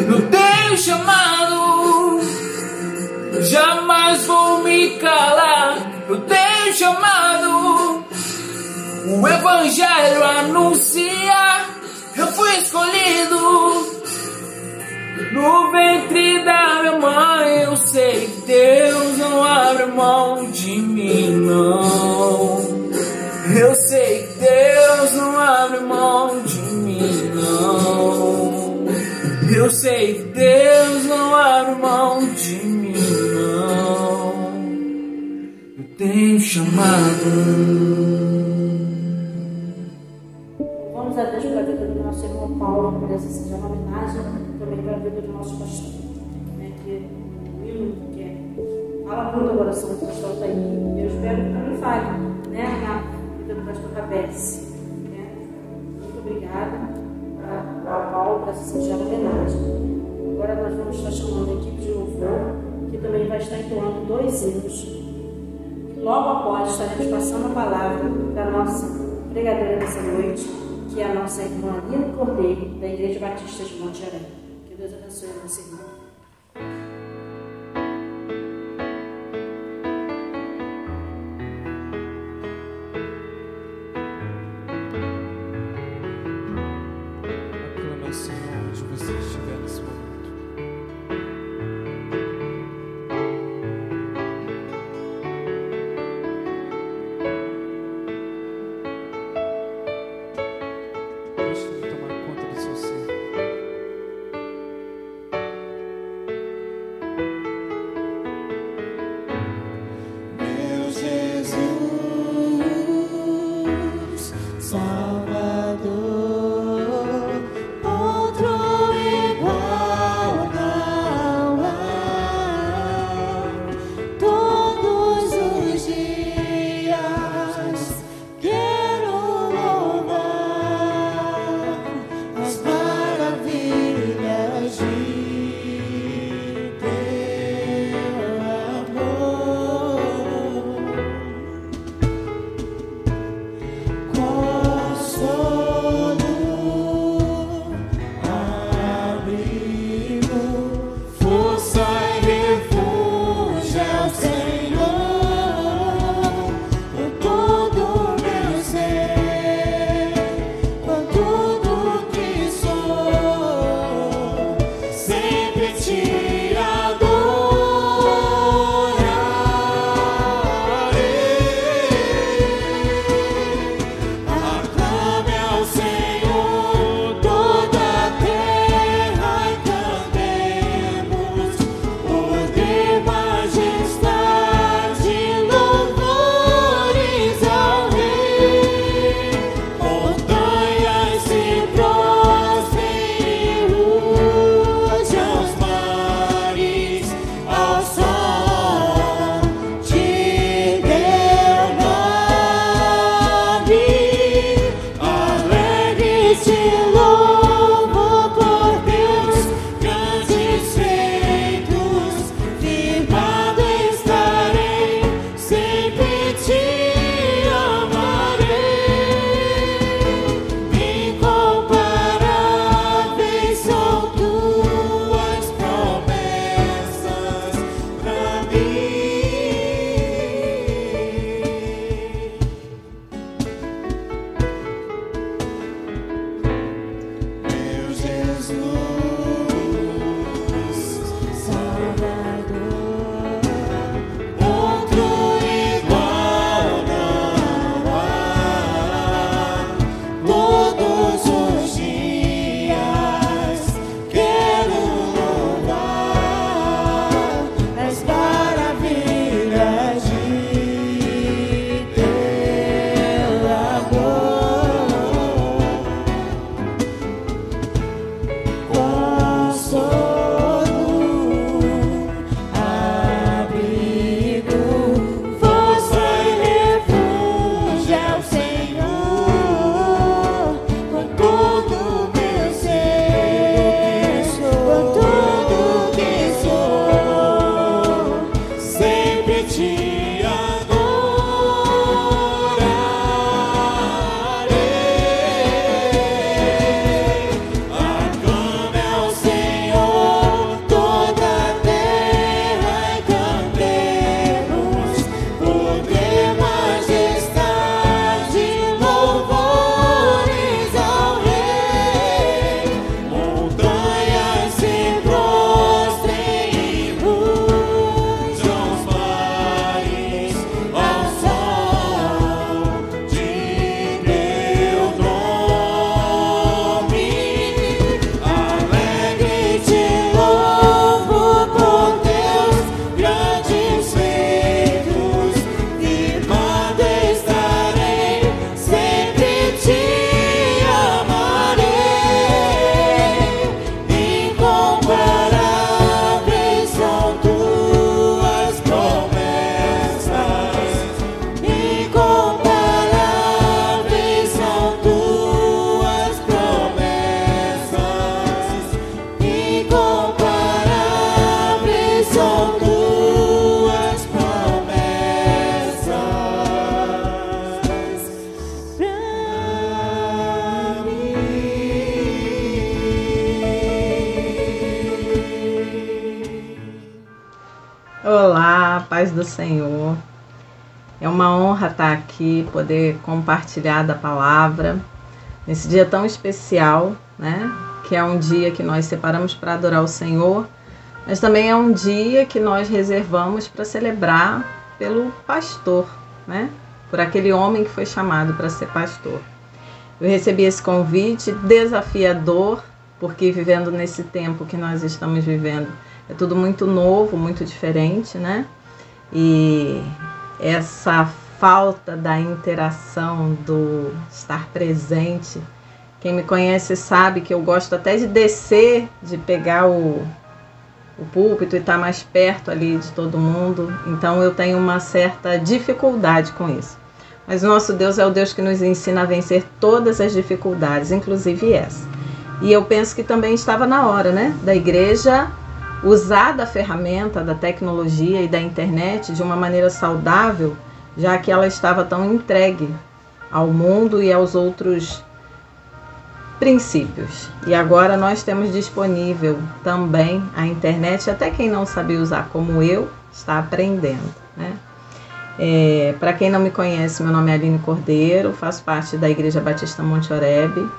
Eu tenho chamado, jamais vou me calar. Eu tenho chamado, o Evangelho anuncia. Eu fui escolhido no ventre da minha mãe. Eu sei que Deus não abre mão de mim, não. Eu sei que Deus não abre mão de mim, não. Eu sei que Deus não abre mão de mim, não. Eu tenho chamado. Vamos a Deus pela vida do nosso irmão Paulo, por essa seja uma homenagem, também pela vida do nosso pastor, né, que o hino que fala muito o coração do pastor está aí. Eu espero que também fale, né, na vida do pastor Rabés. Né? Muito obrigada ao Paulo por essa singela homenagem. Agora nós vamos estar chamando a equipe de louvor, que também vai estar entoando 2 hinos. Logo após estaremos passando a palavra da nossa pregadora dessa noite, que é a nossa irmã Lina Cordeiro, da Igreja Batista de Monte Aranha. Que Deus abençoe a nossa irmã. Aclame ao Senhor onde você estiver nesse momento. Deixe Ele tomar conta do seu ser. Olá, paz do Senhor. É uma honra estar aqui, poder compartilhar da palavra nesse dia tão especial, né? Que é um dia que nós separamos para adorar o Senhor, mas também é um dia que nós reservamos para celebrar pelo pastor, né? Por aquele homem que foi chamado para ser pastor. Eu recebi esse convite desafiador, porque vivendo nesse tempo que nós estamos vivendo, é tudo muito novo, muito diferente, né? E essa falta da interação, do estar presente, quem me conhece sabe que eu gosto até de descer, de pegar o púlpito e estar mais perto ali de todo mundo. Então eu tenho uma certa dificuldade com isso. Mas o nosso Deus é o Deus que nos ensina a vencer todas as dificuldades, inclusive essa. E eu penso que também estava na hora, né, da igreja usar da ferramenta, da tecnologia e da internet de uma maneira saudável, já que ela estava tão entregue ao mundo e aos outros princípios. E agora nós temos disponível também a internet, até quem não sabia usar como eu, está aprendendo, né? Para quem não me conhece, meu nome é Aline Cordeiro, faço parte da Igreja Batista Monte Oreb.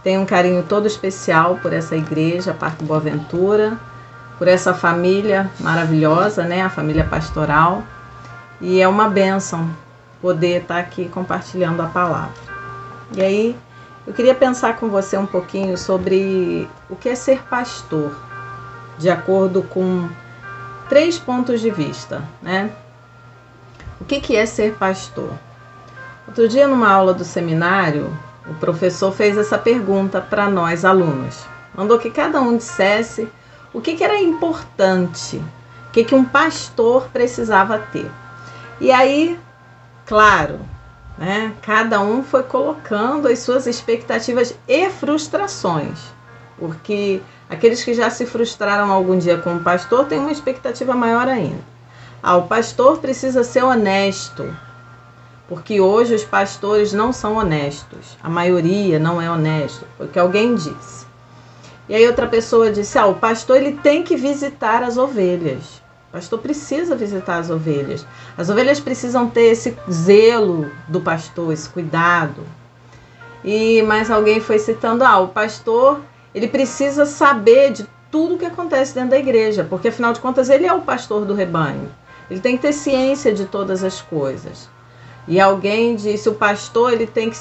Tenho um carinho todo especial por essa igreja, Parque Boa Ventura, por essa família maravilhosa, né? A família pastoral. E é uma bênção poder estar aqui compartilhando a palavra. E aí, eu queria pensar com você um pouquinho sobre o que é ser pastor, de acordo com 3 pontos de vista, né? O que é ser pastor? Outro dia, numa aula do seminário, o professor fez essa pergunta para nós, alunos. Mandou que cada um dissesse o que era importante, o que um pastor precisava ter. E aí, claro, né, cada um foi colocando as suas expectativas e frustrações, porque aqueles que já se frustraram algum dia com o pastor têm uma expectativa maior ainda. O pastor precisa ser honesto, porque hoje os pastores não são honestos, a maioria não é honesto, foi o que alguém disse. E aí outra pessoa disse, o pastor ele tem que visitar as ovelhas, o pastor precisa visitar as ovelhas precisam ter esse zelo do pastor, esse cuidado. E mais alguém foi citando, o pastor ele precisa saber de tudo o que acontece dentro da igreja, porque afinal de contas ele é o pastor do rebanho, ele tem que ter ciência de todas as coisas. E alguém disse, o pastor ele tem que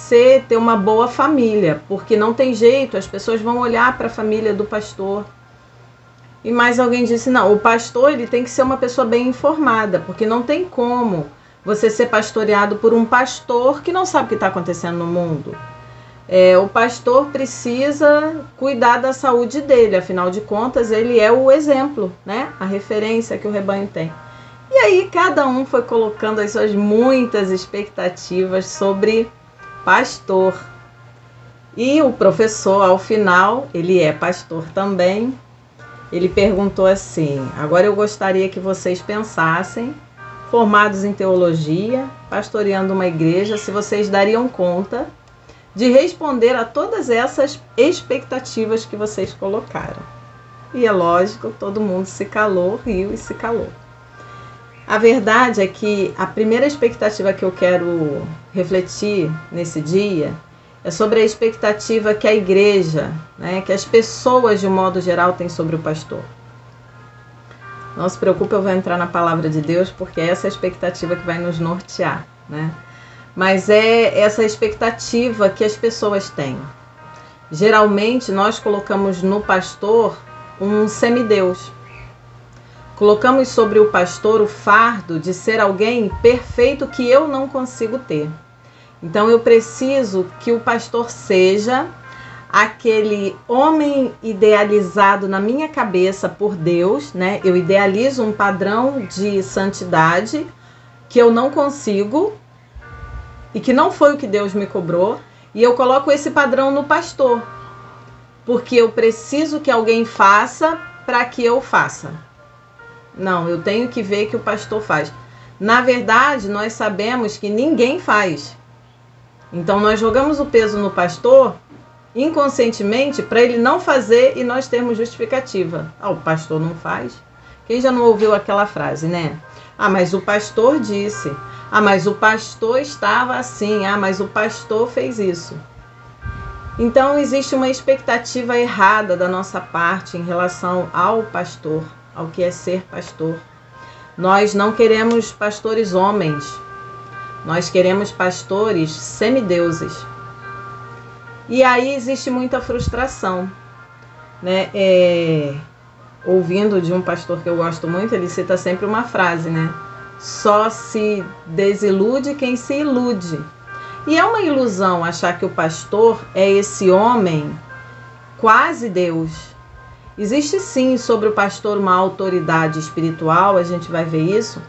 ter uma boa família, porque não tem jeito, as pessoas vão olhar para a família do pastor. E mais alguém disse, não, o pastor ele tem que ser uma pessoa bem informada, porque não tem como você ser pastoreado por um pastor que não sabe o que está acontecendo no mundo. O pastor precisa cuidar da saúde dele, afinal de contas ele é o exemplo, né? A referência que o rebanho tem. E aí cada um foi colocando as suas muitas expectativas sobre pastor. E o professor, ao final, ele é pastor também, ele perguntou assim, agora eu gostaria que vocês pensassem, formados em teologia, pastoreando uma igreja, se vocês dariam conta de responder a todas essas expectativas que vocês colocaram. E é lógico, todo mundo se calou, riu e se calou. A verdade é que a primeira expectativa que eu quero refletir nesse dia é sobre a expectativa que a igreja, né, que as pessoas de um modo geral têm sobre o pastor. Não se preocupe, eu vou entrar na palavra de Deus, porque é essa a expectativa que vai nos nortear, né? Mas é essa expectativa que as pessoas têm. Geralmente nós colocamos no pastor um semideus. Colocamos sobre o pastor o fardo de ser alguém perfeito que eu não consigo ter. Então eu preciso que o pastor seja aquele homem idealizado na minha cabeça por Deus, né? Eu idealizo um padrão de santidade que eu não consigo e que não foi o que Deus me cobrou, e eu coloco esse padrão no pastor, porque eu preciso que alguém faça para que eu faça. Não, eu tenho que ver que o pastor faz. Na verdade, nós sabemos que ninguém faz. Então, nós jogamos o peso no pastor inconscientemente para ele não fazer e nós termos justificativa. O pastor não faz. Quem já não ouviu aquela frase, né? Ah, mas o pastor disse. Ah, mas o pastor estava assim. Ah, mas o pastor fez isso. Então existe uma expectativa errada da nossa parte em relação ao pastor, ao que é ser pastor. Nós não queremos pastores homens. Nós queremos pastores semideuses. E aí existe muita frustração, né? Ouvindo de um pastor que eu gosto muito, ele cita sempre uma frase, né? Só se desilude quem se ilude. E é uma ilusão achar que o pastor é esse homem quase Deus. Existe sim sobre o pastor uma autoridade espiritual, a gente vai ver isso.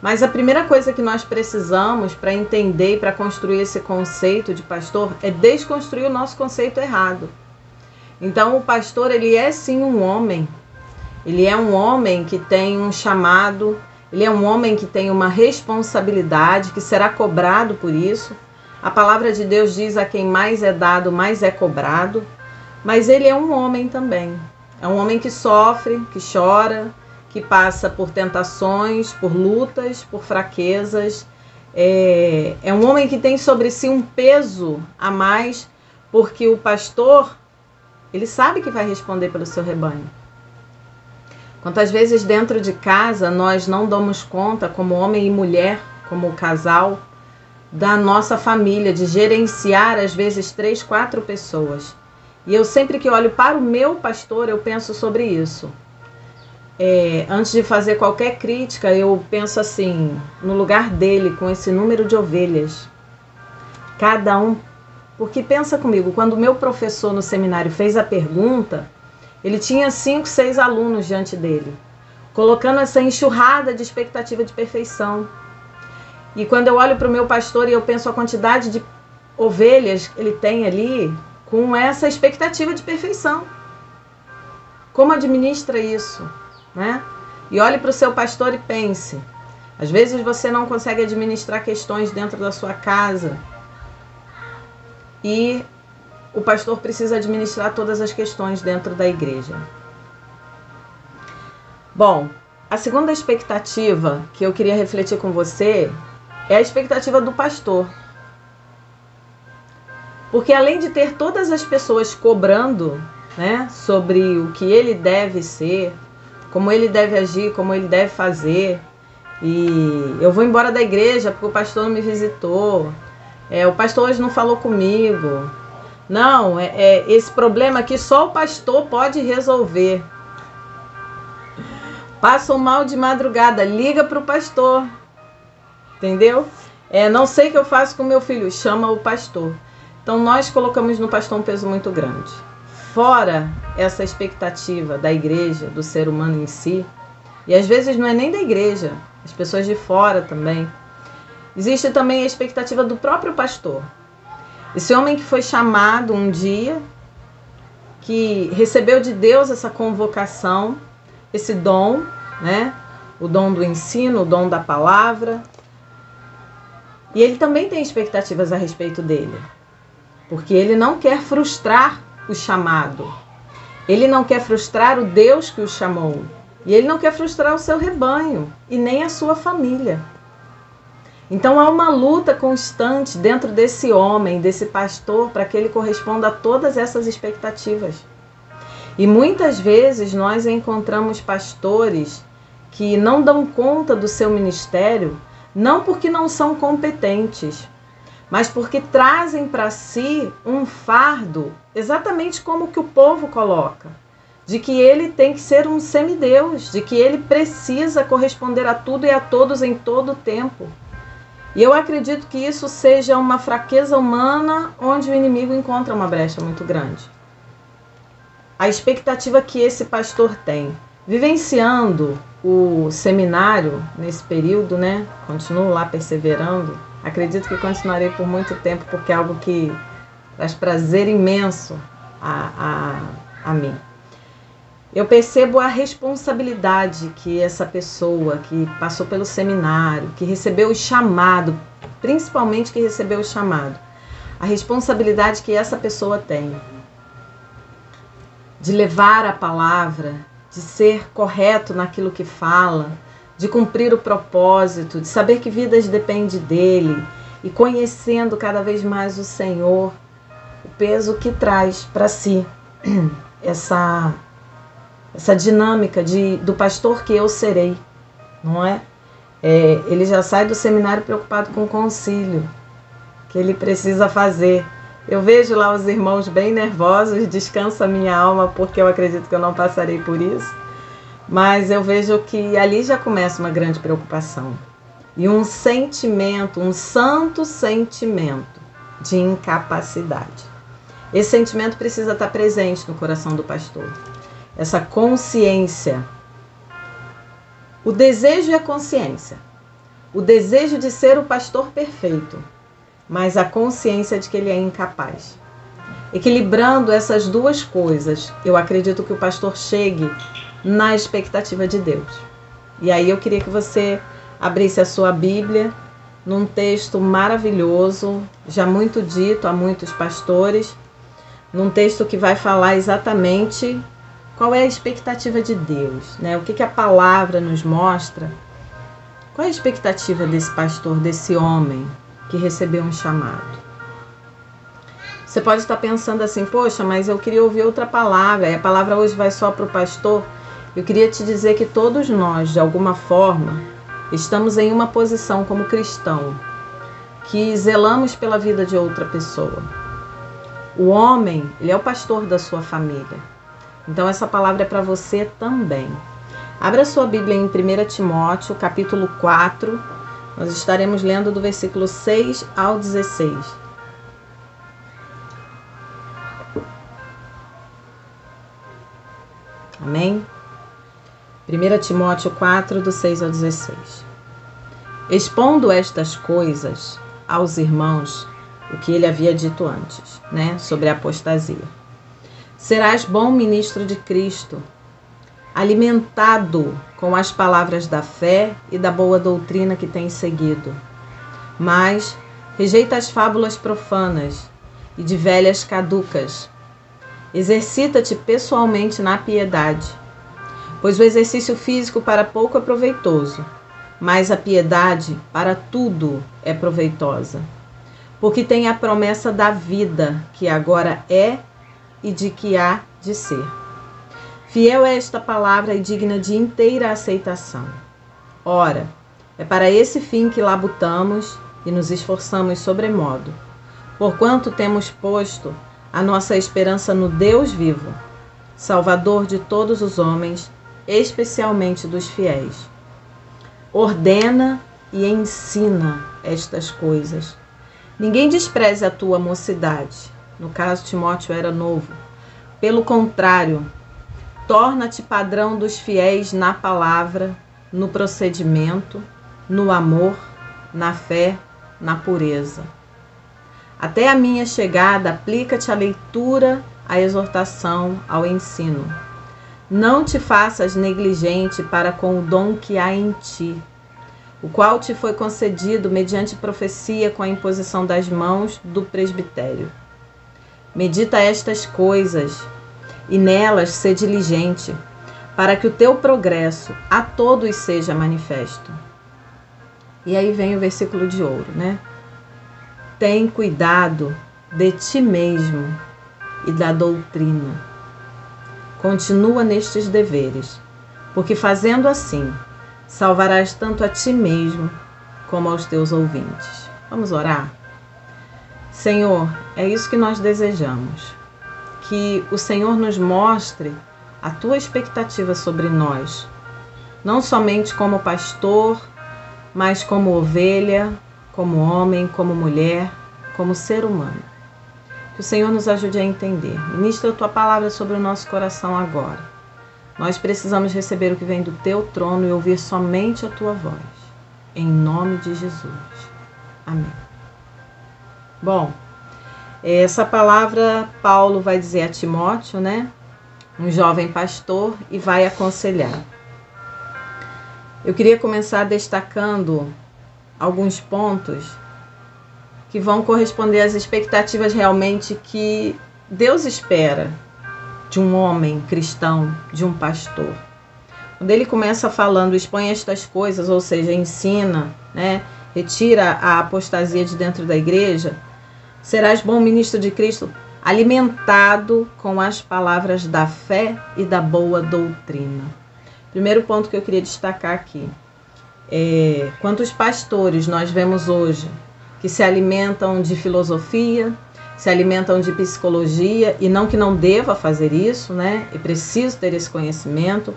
Mas a primeira coisa que nós precisamos para entender e para construir esse conceito de pastor é desconstruir o nosso conceito errado. Então o pastor, ele é sim um homem. Ele é um homem que tem um chamado, ele é um homem que tem uma responsabilidade, que será cobrado por isso. A palavra de Deus diz: a quem mais é dado, mais é cobrado. Mas ele é um homem também. É um homem que sofre, que chora, que passa por tentações, por lutas, por fraquezas. É um homem que tem sobre si um peso a mais, porque o pastor, ele sabe que vai responder pelo seu rebanho. Quantas vezes dentro de casa nós não damos conta, como homem e mulher, como casal, da nossa família, de gerenciar às vezes 3, 4 pessoas. E eu sempre que olho para o meu pastor, eu penso sobre isso. Antes de fazer qualquer crítica, eu penso assim, no lugar dele, com esse número de ovelhas. Cada um, porque pensa comigo, quando o meu professor no seminário fez a pergunta, ele tinha 5, 6 alunos diante dele, colocando essa enxurrada de expectativa de perfeição. E quando eu olho para o meu pastor e eu penso a quantidade de ovelhas que ele tem ali, com essa expectativa de perfeição. Como administra isso, né? E olhe para o seu pastor e pense. Às vezes você não consegue administrar questões dentro da sua casa. E o pastor precisa administrar todas as questões dentro da igreja. Bom, a segunda expectativa que eu queria refletir com você é a expectativa do pastor. Porque além de ter todas as pessoas cobrando, né, sobre o que ele deve ser, como ele deve agir, como ele deve fazer, e eu vou embora da igreja porque o pastor não me visitou, o pastor hoje não falou comigo, não, esse problema aqui só o pastor pode resolver. Passa um mal de madrugada, liga para o pastor, entendeu? Não sei o que eu faço com meu filho, chama o pastor. Então nós colocamos no pastor um peso muito grande. Fora essa expectativa da igreja, do ser humano em si, e às vezes não é nem da igreja, as pessoas de fora também, existe também a expectativa do próprio pastor. Esse homem que foi chamado um dia, que recebeu de Deus essa convocação, esse dom, né? O dom do ensino, o dom da palavra. E ele também tem expectativas a respeito dele. Porque ele não quer frustrar o chamado. Ele não quer frustrar o Deus que o chamou. E ele não quer frustrar o seu rebanho e nem a sua família. Então há uma luta constante dentro desse homem, desse pastor, para que ele corresponda a todas essas expectativas. E muitas vezes nós encontramos pastores que não dão conta do seu ministério, não porque não são competentes, mas porque trazem para si um fardo, exatamente como que o povo coloca, de que ele tem que ser um semideus, de que ele precisa corresponder a tudo e a todos em todo o tempo. E eu acredito que isso seja uma fraqueza humana onde o inimigo encontra uma brecha muito grande. A expectativa que esse pastor tem, vivenciando o seminário nesse período, né? Continuo lá perseverando. Acredito que continuarei por muito tempo, porque é algo que traz prazer imenso a mim. Eu percebo a responsabilidade que essa pessoa que passou pelo seminário, que recebeu o chamado, principalmente que recebeu o chamado, a responsabilidade que essa pessoa tem de levar a palavra, de ser correto naquilo que fala, de cumprir o propósito, de saber que vidas dependem dele e conhecendo cada vez mais o Senhor, o peso que traz para si essa dinâmica do pastor que eu serei, não é? Ele já sai do seminário preocupado com o concílio que ele precisa fazer. Eu vejo lá os irmãos bem nervosos, descansa a minha alma, porque eu acredito que eu não passarei por isso. Mas eu vejo que ali já começa uma grande preocupação. E um sentimento, um santo sentimento de incapacidade. Esse sentimento precisa estar presente no coração do pastor. Essa consciência. O desejo e a consciência. O desejo de ser o pastor perfeito, mas a consciência de que ele é incapaz. Equilibrando essas duas coisas, eu acredito que o pastor chegue na expectativa de Deus. E aí eu queria que você abrisse a sua Bíblia num texto maravilhoso, já muito dito a muitos pastores, num texto que vai falar exatamente qual é a expectativa de Deus, né? O que a palavra nos mostra. Qual é a expectativa desse pastor, desse homem que recebeu um chamado? Você pode estar pensando assim, poxa, mas eu queria ouvir outra palavra, e a palavra hoje vai só para o pastor. Eu queria te dizer que todos nós, de alguma forma, estamos em uma posição como cristão, que zelamos pela vida de outra pessoa. O homem, ele é o pastor da sua família. Então essa palavra é para você também. Abra a sua Bíblia em 1 Timóteo, capítulo 4. Nós estaremos lendo do versículo 6 ao 16. Amém? 1 Timóteo 4, do 6 ao 16. Expondo estas coisas aos irmãos, o que ele havia dito antes, né, sobre a apostasia. Serás bom ministro de Cristo, alimentado com as palavras da fé e da boa doutrina que tens seguido. Mas rejeita as fábulas profanas e de velhas caducas. Exercita-te pessoalmente na piedade, pois o exercício físico para pouco é proveitoso, mas a piedade para tudo é proveitosa, porque tem a promessa da vida que agora é e de que há de ser. Fiel é esta palavra e digna de inteira aceitação. Ora, é para esse fim que labutamos e nos esforçamos sobremodo, porquanto temos posto a nossa esperança no Deus vivo, Salvador de todos os homens, especialmente dos fiéis. Ordena e ensina estas coisas. Ninguém despreze a tua mocidade. No caso, Timóteo era novo. Pelo contrário, torna-te padrão dos fiéis na palavra, no procedimento, no amor, na fé, na pureza. Até a minha chegada, aplica-te à leitura, à exortação, ao ensino. Não te faças negligente para com o dom que há em ti, o qual te foi concedido mediante profecia com a imposição das mãos do presbitério. Medita estas coisas, e nelas sê diligente, para que o teu progresso a todos seja manifesto. E aí vem o versículo de ouro, né? Tem cuidado de ti mesmo e da doutrina. Continua nestes deveres, porque fazendo assim, salvarás tanto a ti mesmo como aos teus ouvintes. Vamos orar? Senhor, é isso que nós desejamos. Que o Senhor nos mostre a tua expectativa sobre nós, não somente como pastor, mas como ovelha, como homem, como mulher, como ser humano. Que o Senhor nos ajude a entender. Ministra a tua palavra sobre o nosso coração agora. Nós precisamos receber o que vem do teu trono e ouvir somente a tua voz. Em nome de Jesus. Amém. Bom, essa palavra Paulo vai dizer a Timóteo, né? Um jovem pastor, e vai aconselhar. Eu queria começar destacando alguns pontos que vão corresponder às expectativas realmente que Deus espera de um homem cristão, de um pastor. Quando ele começa falando, expõe estas coisas, ou seja, ensina, né, retira a apostasia de dentro da igreja, serás bom ministro de Cristo, alimentado com as palavras da fé e da boa doutrina. Primeiro ponto que eu queria destacar aqui é quantos pastores nós vemos hoje que se alimentam de filosofia, se alimentam de psicologia, e não que não deva fazer isso, né? É preciso ter esse conhecimento,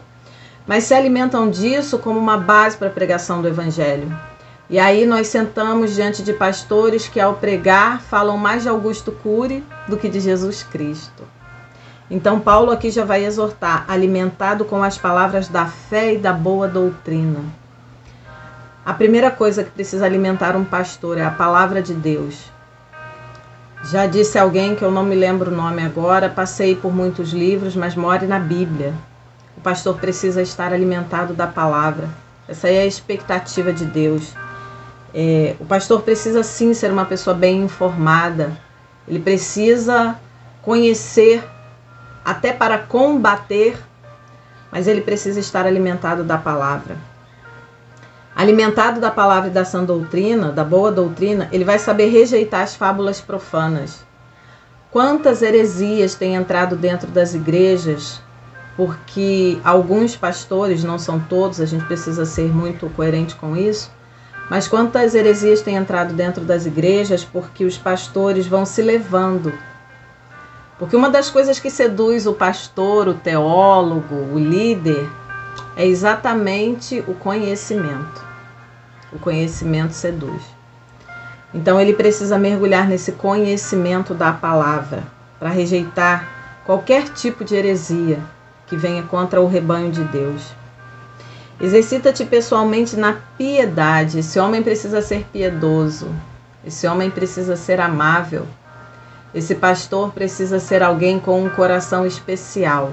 mas se alimentam disso como uma base para a pregação do Evangelho. E aí nós sentamos diante de pastores que, ao pregar, falam mais de Augusto Cury do que de Jesus Cristo. Então Paulo aqui já vai exortar, alimentado com as palavras da fé e da boa doutrina. A primeira coisa que precisa alimentar um pastor é a palavra de Deus. Já disse alguém, que eu não me lembro o nome agora, passei por muitos livros, mas more na Bíblia. O pastor precisa estar alimentado da palavra. Essa é a expectativa de Deus. O pastor precisa sim ser uma pessoa bem informada. Ele precisa conhecer até para combater, mas ele precisa estar alimentado da palavra. Alimentado da palavra e da sã doutrina, da boa doutrina, ele vai saber rejeitar as fábulas profanas. Quantas heresias têm entrado dentro das igrejas, porque alguns pastores, não são todos, a gente precisa ser muito coerente com isso, mas quantas heresias têm entrado dentro das igrejas porque os pastores vão se levando. Porque uma das coisas que seduz o pastor, o teólogo, o líder, é exatamente o conhecimento. O conhecimento seduz. Então ele precisa mergulhar nesse conhecimento da palavra para rejeitar qualquer tipo de heresia que venha contra o rebanho de Deus. Exercita-te pessoalmente na piedade. Esse homem precisa ser piedoso. Esse homem precisa ser amável. Esse pastor precisa ser alguém com um coração especial.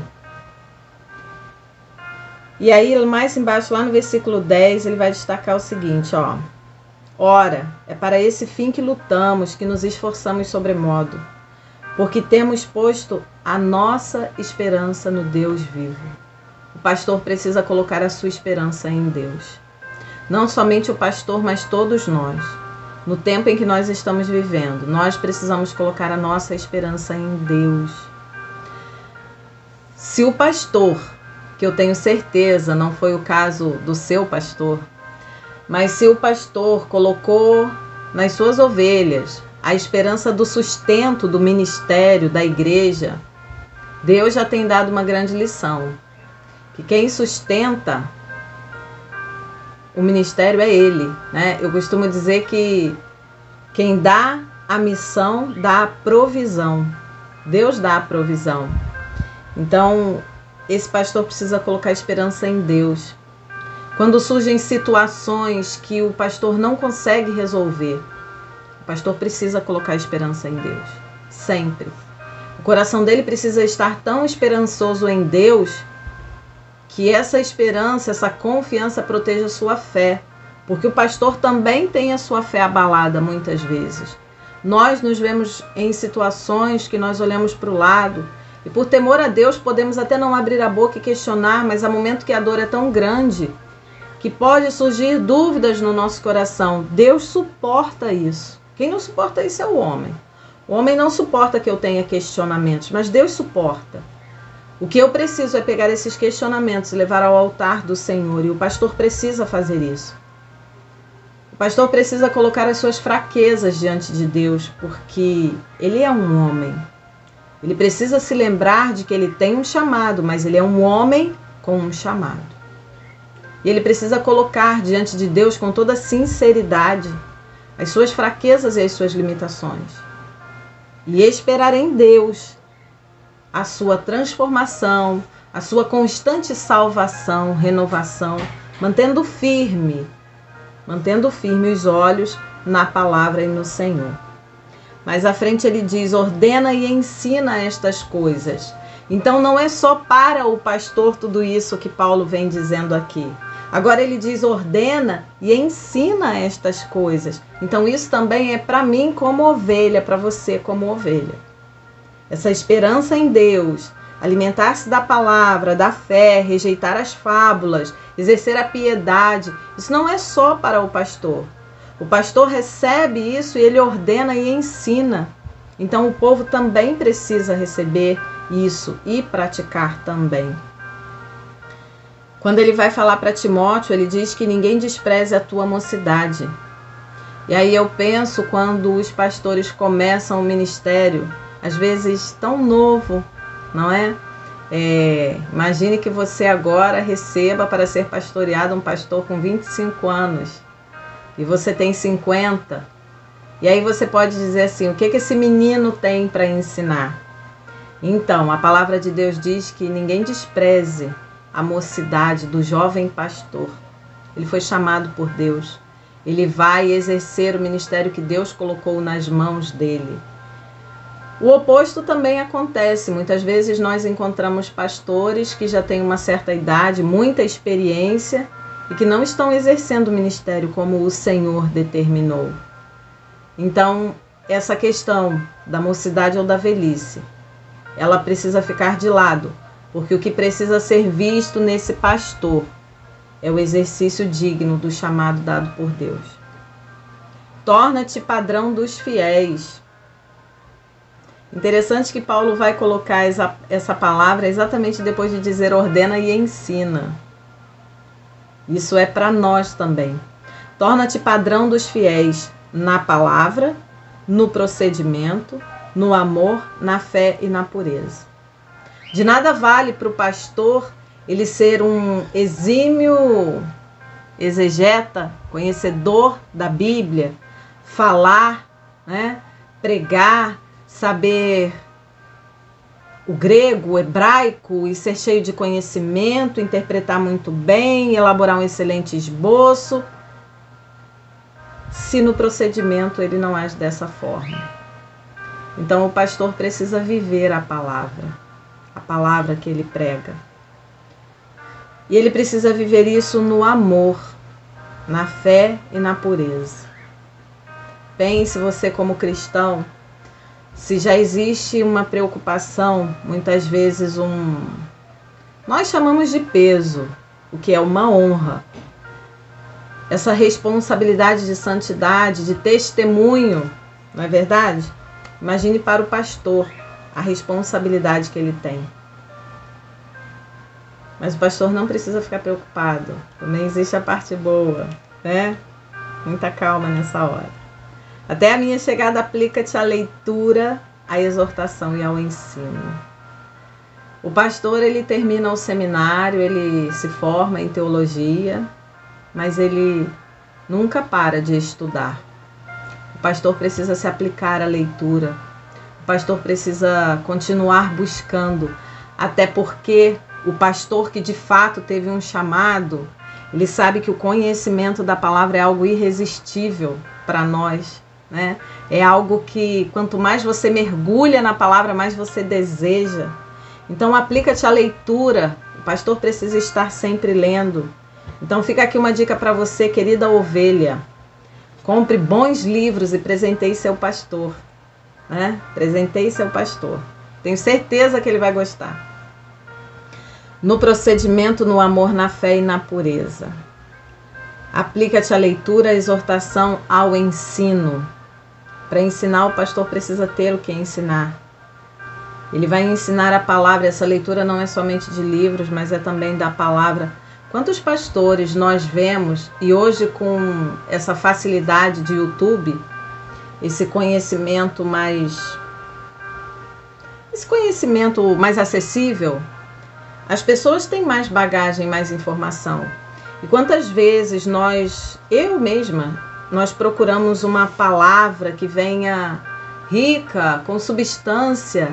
E aí, mais embaixo, lá no versículo 10, ele vai destacar o seguinte, ó. Ora, é para esse fim que lutamos, que nos esforçamos sobremodo, porque temos posto a nossa esperança no Deus vivo. O pastor precisa colocar a sua esperança em Deus. Não somente o pastor, mas todos nós. No tempo em que nós estamos vivendo, nós precisamos colocar a nossa esperança em Deus. Se o pastor, que eu tenho certeza não foi o caso do seu pastor, mas se o pastor colocou nas suas ovelhas a esperança do sustento do ministério, da igreja, Deus já tem dado uma grande lição. Que quem sustenta o ministério é Ele, né? Eu costumo dizer que quem dá a missão dá a provisão. Deus dá a provisão. Então, esse pastor precisa colocar esperança em Deus. Quando surgem situações que o pastor não consegue resolver, o pastor precisa colocar esperança em Deus. Sempre. O coração dele precisa estar tão esperançoso em Deus que essa esperança, essa confiança proteja a sua fé. Porque o pastor também tem a sua fé abalada muitas vezes. Nós nos vemos em situações que nós olhamos para o lado e por temor a Deus podemos até não abrir a boca e questionar, mas há momento que a dor é tão grande que pode surgir dúvidas no nosso coração. Deus suporta isso. Quem não suporta isso é o homem. O homem não suporta que eu tenha questionamentos, mas Deus suporta. O que eu preciso é pegar esses questionamentos e levar ao altar do Senhor, e o pastor precisa fazer isso. O pastor precisa colocar as suas fraquezas diante de Deus, porque ele é um homem. Ele precisa se lembrar de que ele tem um chamado, mas ele é um homem com um chamado. E ele precisa colocar diante de Deus com toda sinceridade as suas fraquezas e as suas limitações. E esperar em Deus a sua transformação, a sua constante salvação, renovação, mantendo firme os olhos na palavra e no Senhor. Mais à frente ele diz, ordena e ensina estas coisas. Então não é só para o pastor tudo isso que Paulo vem dizendo aqui. Agora ele diz, ordena e ensina estas coisas. Então isso também é para mim como ovelha, para você como ovelha. Essa esperança em Deus, alimentar-se da palavra, da fé, rejeitar as fábulas, exercer a piedade, isso não é só para o pastor. O pastor recebe isso e ele ordena e ensina. Então o povo também precisa receber isso e praticar também. Quando ele vai falar para Timóteo, ele diz que ninguém despreze a tua mocidade. E aí eu penso quando os pastores começam o ministério, às vezes tão novo, não é? Imagine que você agora receba para ser pastoreado um pastor com 25 anos e você tem 50. E aí você pode dizer assim, o que esse menino tem para ensinar? Então, a palavra de Deus diz que ninguém despreze a mocidade do jovem pastor. Ele foi chamado por Deus. Ele vai exercer o ministério que Deus colocou nas mãos dele. O oposto também acontece. Muitas vezes nós encontramos pastores que já têm uma certa idade, muita experiência e que não estão exercendo o ministério como o Senhor determinou. Então, essa questão da mocidade ou da velhice, ela precisa ficar de lado, porque o que precisa ser visto nesse pastor é o exercício digno do chamado dado por Deus. Torna-te padrão dos fiéis. Interessante que Paulo vai colocar essa palavra exatamente depois de dizer ordena e ensina. Isso é para nós também. Torna-te padrão dos fiéis na palavra, no procedimento, no amor, na fé e na pureza. De nada vale para o pastor ele ser um exímio exegeta, conhecedor da Bíblia, falar, né, pregar, saber o grego, o hebraico e ser cheio de conhecimento, interpretar muito bem, elaborar um excelente esboço, se no procedimento ele não age dessa forma. Então o pastor precisa viver a palavra que ele prega. E ele precisa viver isso no amor, na fé e na pureza. Pense você como cristão, se já existe uma preocupação, muitas vezes nós chamamos de peso, o que é uma honra. Essa responsabilidade de santidade, de testemunho, não é verdade? Imagine para o pastor a responsabilidade que ele tem. Mas o pastor não precisa ficar preocupado. Também existe a parte boa, né? Muita calma nessa hora. Até a minha chegada aplica-te à leitura, à exortação e ao ensino. O pastor, ele termina o seminário, ele se forma em teologia, mas ele nunca para de estudar. O pastor precisa se aplicar à leitura. O pastor precisa continuar buscando, até porque o pastor que de fato teve um chamado, ele sabe que o conhecimento da palavra é algo irresistível para nós, né? É algo que quanto mais você mergulha na palavra, mais você deseja. Então aplica-te à leitura. O pastor precisa estar sempre lendo. Então fica aqui uma dica para você, querida ovelha. Compre bons livros e presenteie seu pastor, né? Presenteie seu pastor. Tenho certeza que ele vai gostar. No procedimento, no amor, na fé e na pureza. Aplica-te à leitura, à exortação, ao ensino. Para ensinar, o pastor precisa ter o que ensinar. Ele vai ensinar a palavra. Essa leitura não é somente de livros, mas é também da palavra. Quantos pastores nós vemos, e hoje com essa facilidade de YouTube, esse conhecimento mais acessível, as pessoas têm mais bagagem, mais informação. E quantas vezes eu mesma, nós procuramos uma palavra que venha rica, com substância,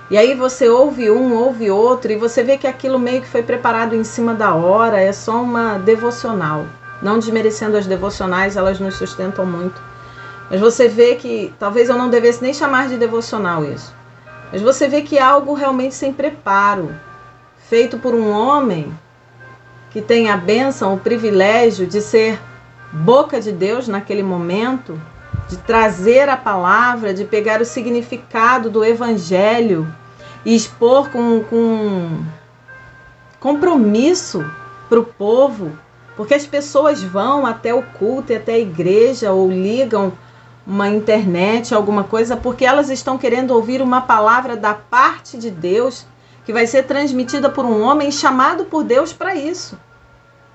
e aí você ouve um, ouve outro, e você vê que aquilo meio que foi preparado em cima da hora, é só uma devocional. Não desmerecendo as devocionais, elas nos sustentam muito. Mas você vê que, talvez eu não devesse nem chamar de devocional isso, mas você vê que é algo realmente sem preparo, feito por um homem que tem a bênção, o privilégio de ser boca de Deus naquele momento, de trazer a palavra, de pegar o significado do evangelho e expor com compromisso para o povo, porque as pessoas vão até o culto e até a igreja ou ligam uma internet, alguma coisa, porque elas estão querendo ouvir uma palavra da parte de Deus que vai ser transmitida por um homem chamado por Deus para isso.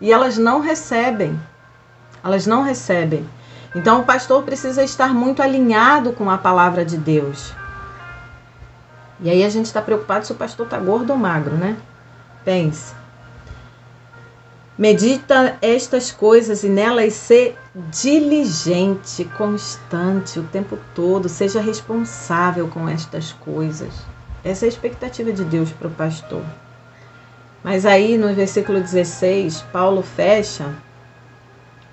E elas não recebem. Elas não recebem. Então o pastor precisa estar muito alinhado com a palavra de Deus. E aí a gente está preocupado se o pastor está gordo ou magro, né? Pense. Medita estas coisas e nelas ser diligente, constante o tempo todo. Seja responsável com estas coisas. Essa é a expectativa de Deus para o pastor. Mas aí no versículo 16, Paulo fecha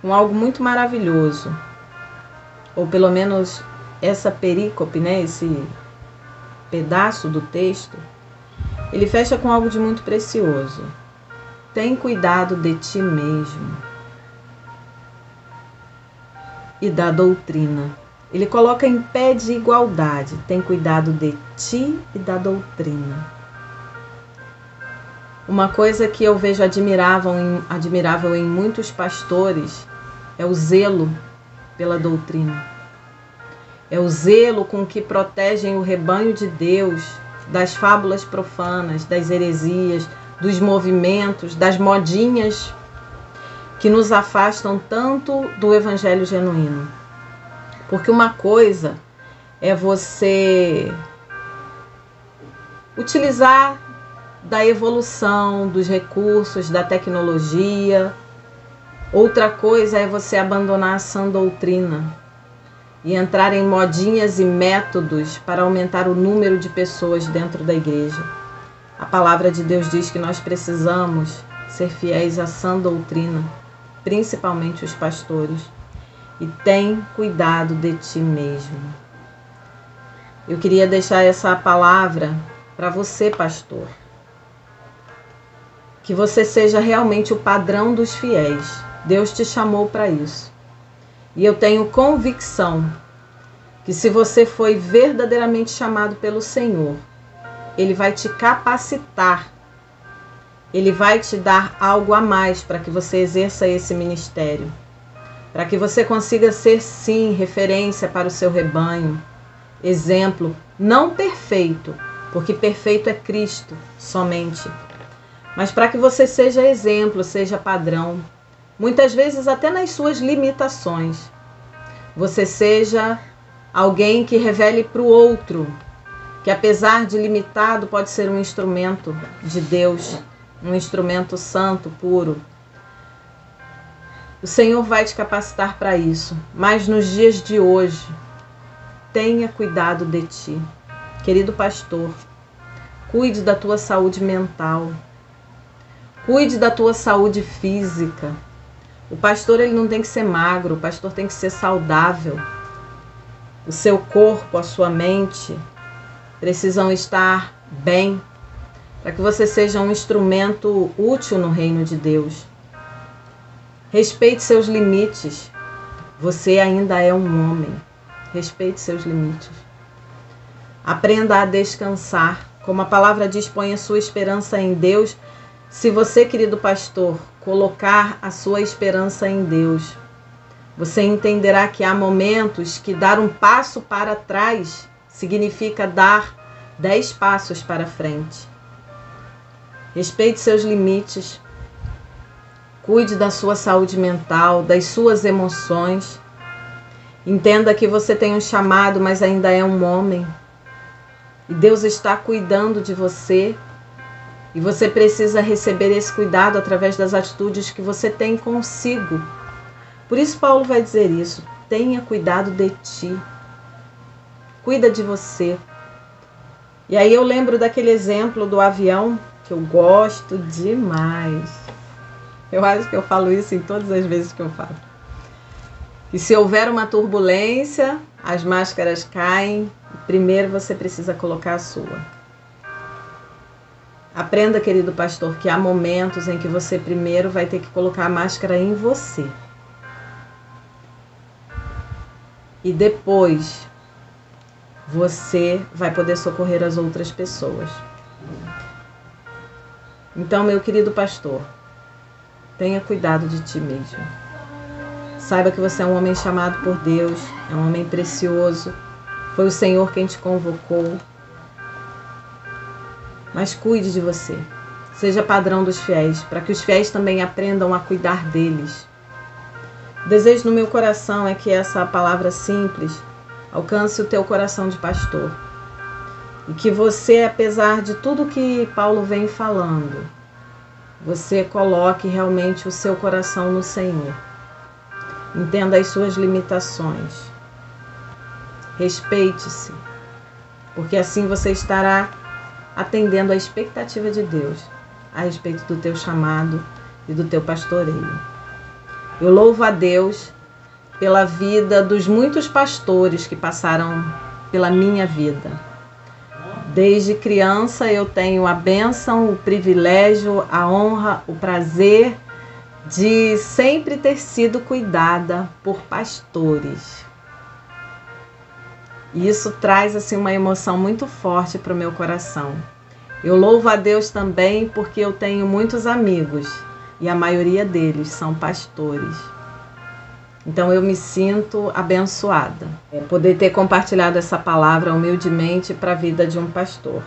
com algo muito maravilhoso. Ou pelo menos essa perícope, né? Esse pedaço do texto. Ele fecha com algo de muito precioso. Tem cuidado de ti mesmo e da doutrina. Ele coloca em pé de igualdade. Tem cuidado de ti e da doutrina. Uma coisa que eu vejo admirável em muitos pastores é o zelo pela doutrina. É o zelo com que protegem o rebanho de Deus das fábulas profanas, das heresias, dos movimentos, das modinhas que nos afastam tanto do evangelho genuíno. Porque uma coisa é você utilizar da evolução, dos recursos, da tecnologia. Outra coisa é você abandonar a sã doutrina e entrar em modinhas e métodos para aumentar o número de pessoas dentro da igreja. A palavra de Deus diz que nós precisamos ser fiéis à sã doutrina, principalmente os pastores. E tem cuidado de ti mesmo. Eu queria deixar essa palavra para você, pastor. Que você seja realmente o padrão dos fiéis. Deus te chamou para isso. E eu tenho convicção que se você foi verdadeiramente chamado pelo Senhor, Ele vai te capacitar. Ele vai te dar algo a mais para que você exerça esse ministério. Para que você consiga ser, sim, referência para o seu rebanho. Exemplo, não perfeito, porque perfeito é Cristo somente. Mas para que você seja exemplo, seja padrão. Muitas vezes até nas suas limitações. Você seja alguém que revele para o outro que apesar de limitado pode ser um instrumento de Deus, um instrumento santo, puro. O Senhor vai te capacitar para isso, mas nos dias de hoje, tenha cuidado de ti. Querido pastor, cuide da tua saúde mental, cuide da tua saúde física. O pastor ele não tem que ser magro, o pastor tem que ser saudável. O seu corpo, a sua mente precisam estar bem para que você seja um instrumento útil no reino de Deus. Respeite seus limites. Você ainda é um homem. Respeite seus limites. Aprenda a descansar. Como a palavra diz, ponha sua esperança em Deus. Se você, querido pastor, colocar a sua esperança em Deus, você entenderá que há momentos que dar um passo para trás significa dar 10 passos para frente. Respeite seus limites. Cuide da sua saúde mental, das suas emoções. Entenda que você tem um chamado, mas ainda é um homem. E Deus está cuidando de você. E você precisa receber esse cuidado através das atitudes que você tem consigo. Por isso Paulo vai dizer isso. Tenha cuidado de ti. Cuida de você. E aí eu lembro daquele exemplo do avião, que eu gosto demais. Eu acho que eu falo isso em todas as vezes que eu falo. E se houver uma turbulência, as máscaras caem. Primeiro você precisa colocar a sua. Aprenda, querido pastor, que há momentos em que você primeiro vai ter que colocar a máscara em você. E depois você vai poder socorrer as outras pessoas. Então, meu querido pastor, tenha cuidado de ti mesmo. Saiba que você é um homem chamado por Deus, é um homem precioso. Foi o Senhor quem te convocou. Mas cuide de você. Seja padrão dos fiéis, para que os fiéis também aprendam a cuidar deles. O desejo no meu coração é que essa palavra simples alcance o teu coração de pastor. E que você, apesar de tudo que Paulo vem falando, você coloque realmente o seu coração no Senhor. Entenda as suas limitações. Respeite-se, porque assim você estará atendendo à expectativa de Deus a respeito do teu chamado e do teu pastoreio. Eu louvo a Deus pela vida dos muitos pastores que passaram pela minha vida. Desde criança eu tenho a bênção, o privilégio, a honra, o prazer de sempre ter sido cuidada por pastores. E isso traz assim uma emoção muito forte para o meu coração. Eu louvo a Deus também porque eu tenho muitos amigos e a maioria deles são pastores. Então eu me sinto abençoada. Poder ter compartilhado essa palavra humildemente para a vida de um pastor.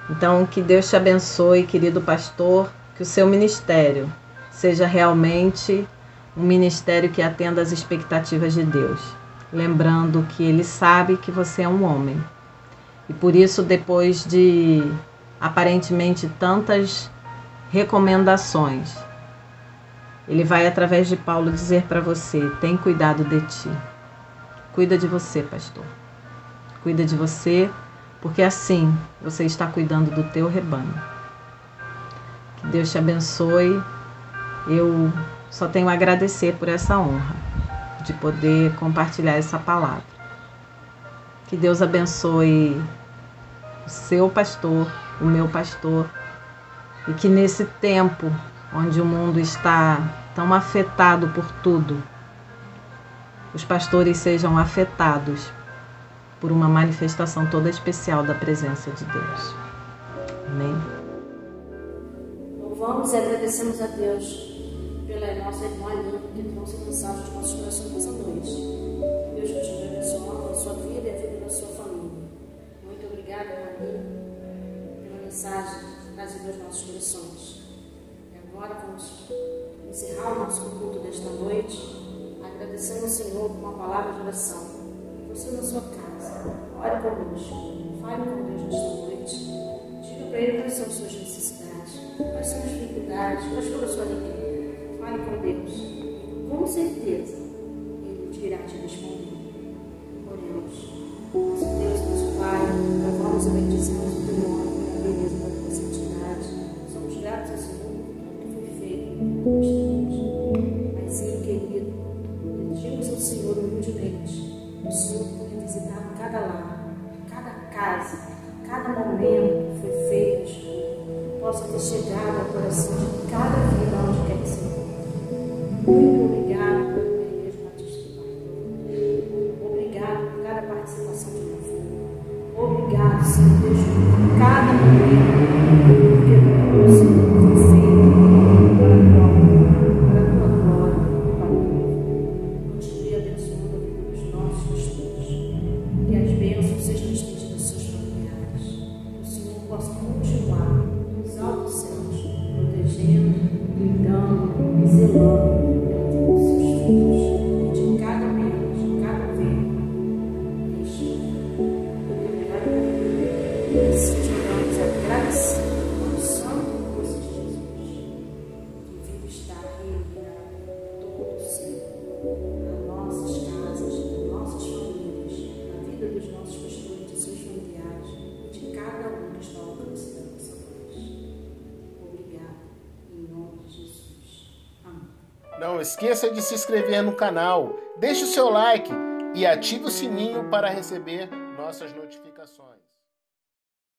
Então que Deus te abençoe, querido pastor, que o seu ministério seja realmente um ministério que atenda às expectativas de Deus. Lembrando que Ele sabe que você é um homem. E por isso, depois de aparentemente tantas recomendações, Ele vai, através de Paulo, dizer para você: tem cuidado de ti. Cuida de você, pastor. Cuida de você, porque assim você está cuidando do teu rebanho. Que Deus te abençoe. Eu só tenho a agradecer por essa honra de poder compartilhar essa palavra. Que Deus abençoe o seu pastor, o meu pastor, e que nesse tempo onde o mundo está tão afetado por tudo, os pastores sejam afetados por uma manifestação toda especial da presença de Deus. Amém? Louvamos e agradecemos a Deus pela nossa irmã Aline, que trouxe a mensagem de nossos corações nessa noite. Deus continue abençoando a sua vida e a vida da sua família. Muito obrigada, Aline, pela mensagem trazida aos nossos corações. E agora vamos encerrar o nosso culto desta noite, agradecendo ao Senhor por uma palavra de oração. Você na sua casa, ore conosco, fale com Deus nesta noite, diga para Ele quais são as suas necessidades, quais são as dificuldades, quais foram a sua alegria. Fale com Deus, com certeza Ele irá te responder. Oremos. Nosso Deus, nosso Pai, louvamos e bendizemos o teu nome, a beleza da tua santidade. Somos gratos ao Senhor por tudo que foi feito nesta noite. Paizinho querido, pedimos ao Senhor humildemente, o Senhor tenha visitado cada lar, cada casa, cada momento que foi feito, que possa ter chegado ao coração de cada vida onde quer que seja. Muito obrigado pela Igreja Batista do Pai. Obrigado por cada participação de novo. Obrigado, Senhor Deus, por cada momento que o Senhor tem feito para a tua glória, Pai. Continue abençoando a vida dos nossos pastores. Que as bênçãos sejam estendidas aos seus familiares. Que o Senhor possa continuar nos altos céus, protegendo, cuidando e zelando pelos seus filhos, de cada membro, de cada ovelha. Sejamos agradecidos ao santo Cristo Jesus, que vive estar reirado todo o céu, nas nossas casas, nas nossas famílias, na vida dos nossos pastores, de seus familiares e de cada um que está ao alcance da nossa voz. Obrigado, em nome de Jesus. Amém. Não esqueça de se inscrever no canal, deixe o seu like e ative o sininho para receber nossas notificações.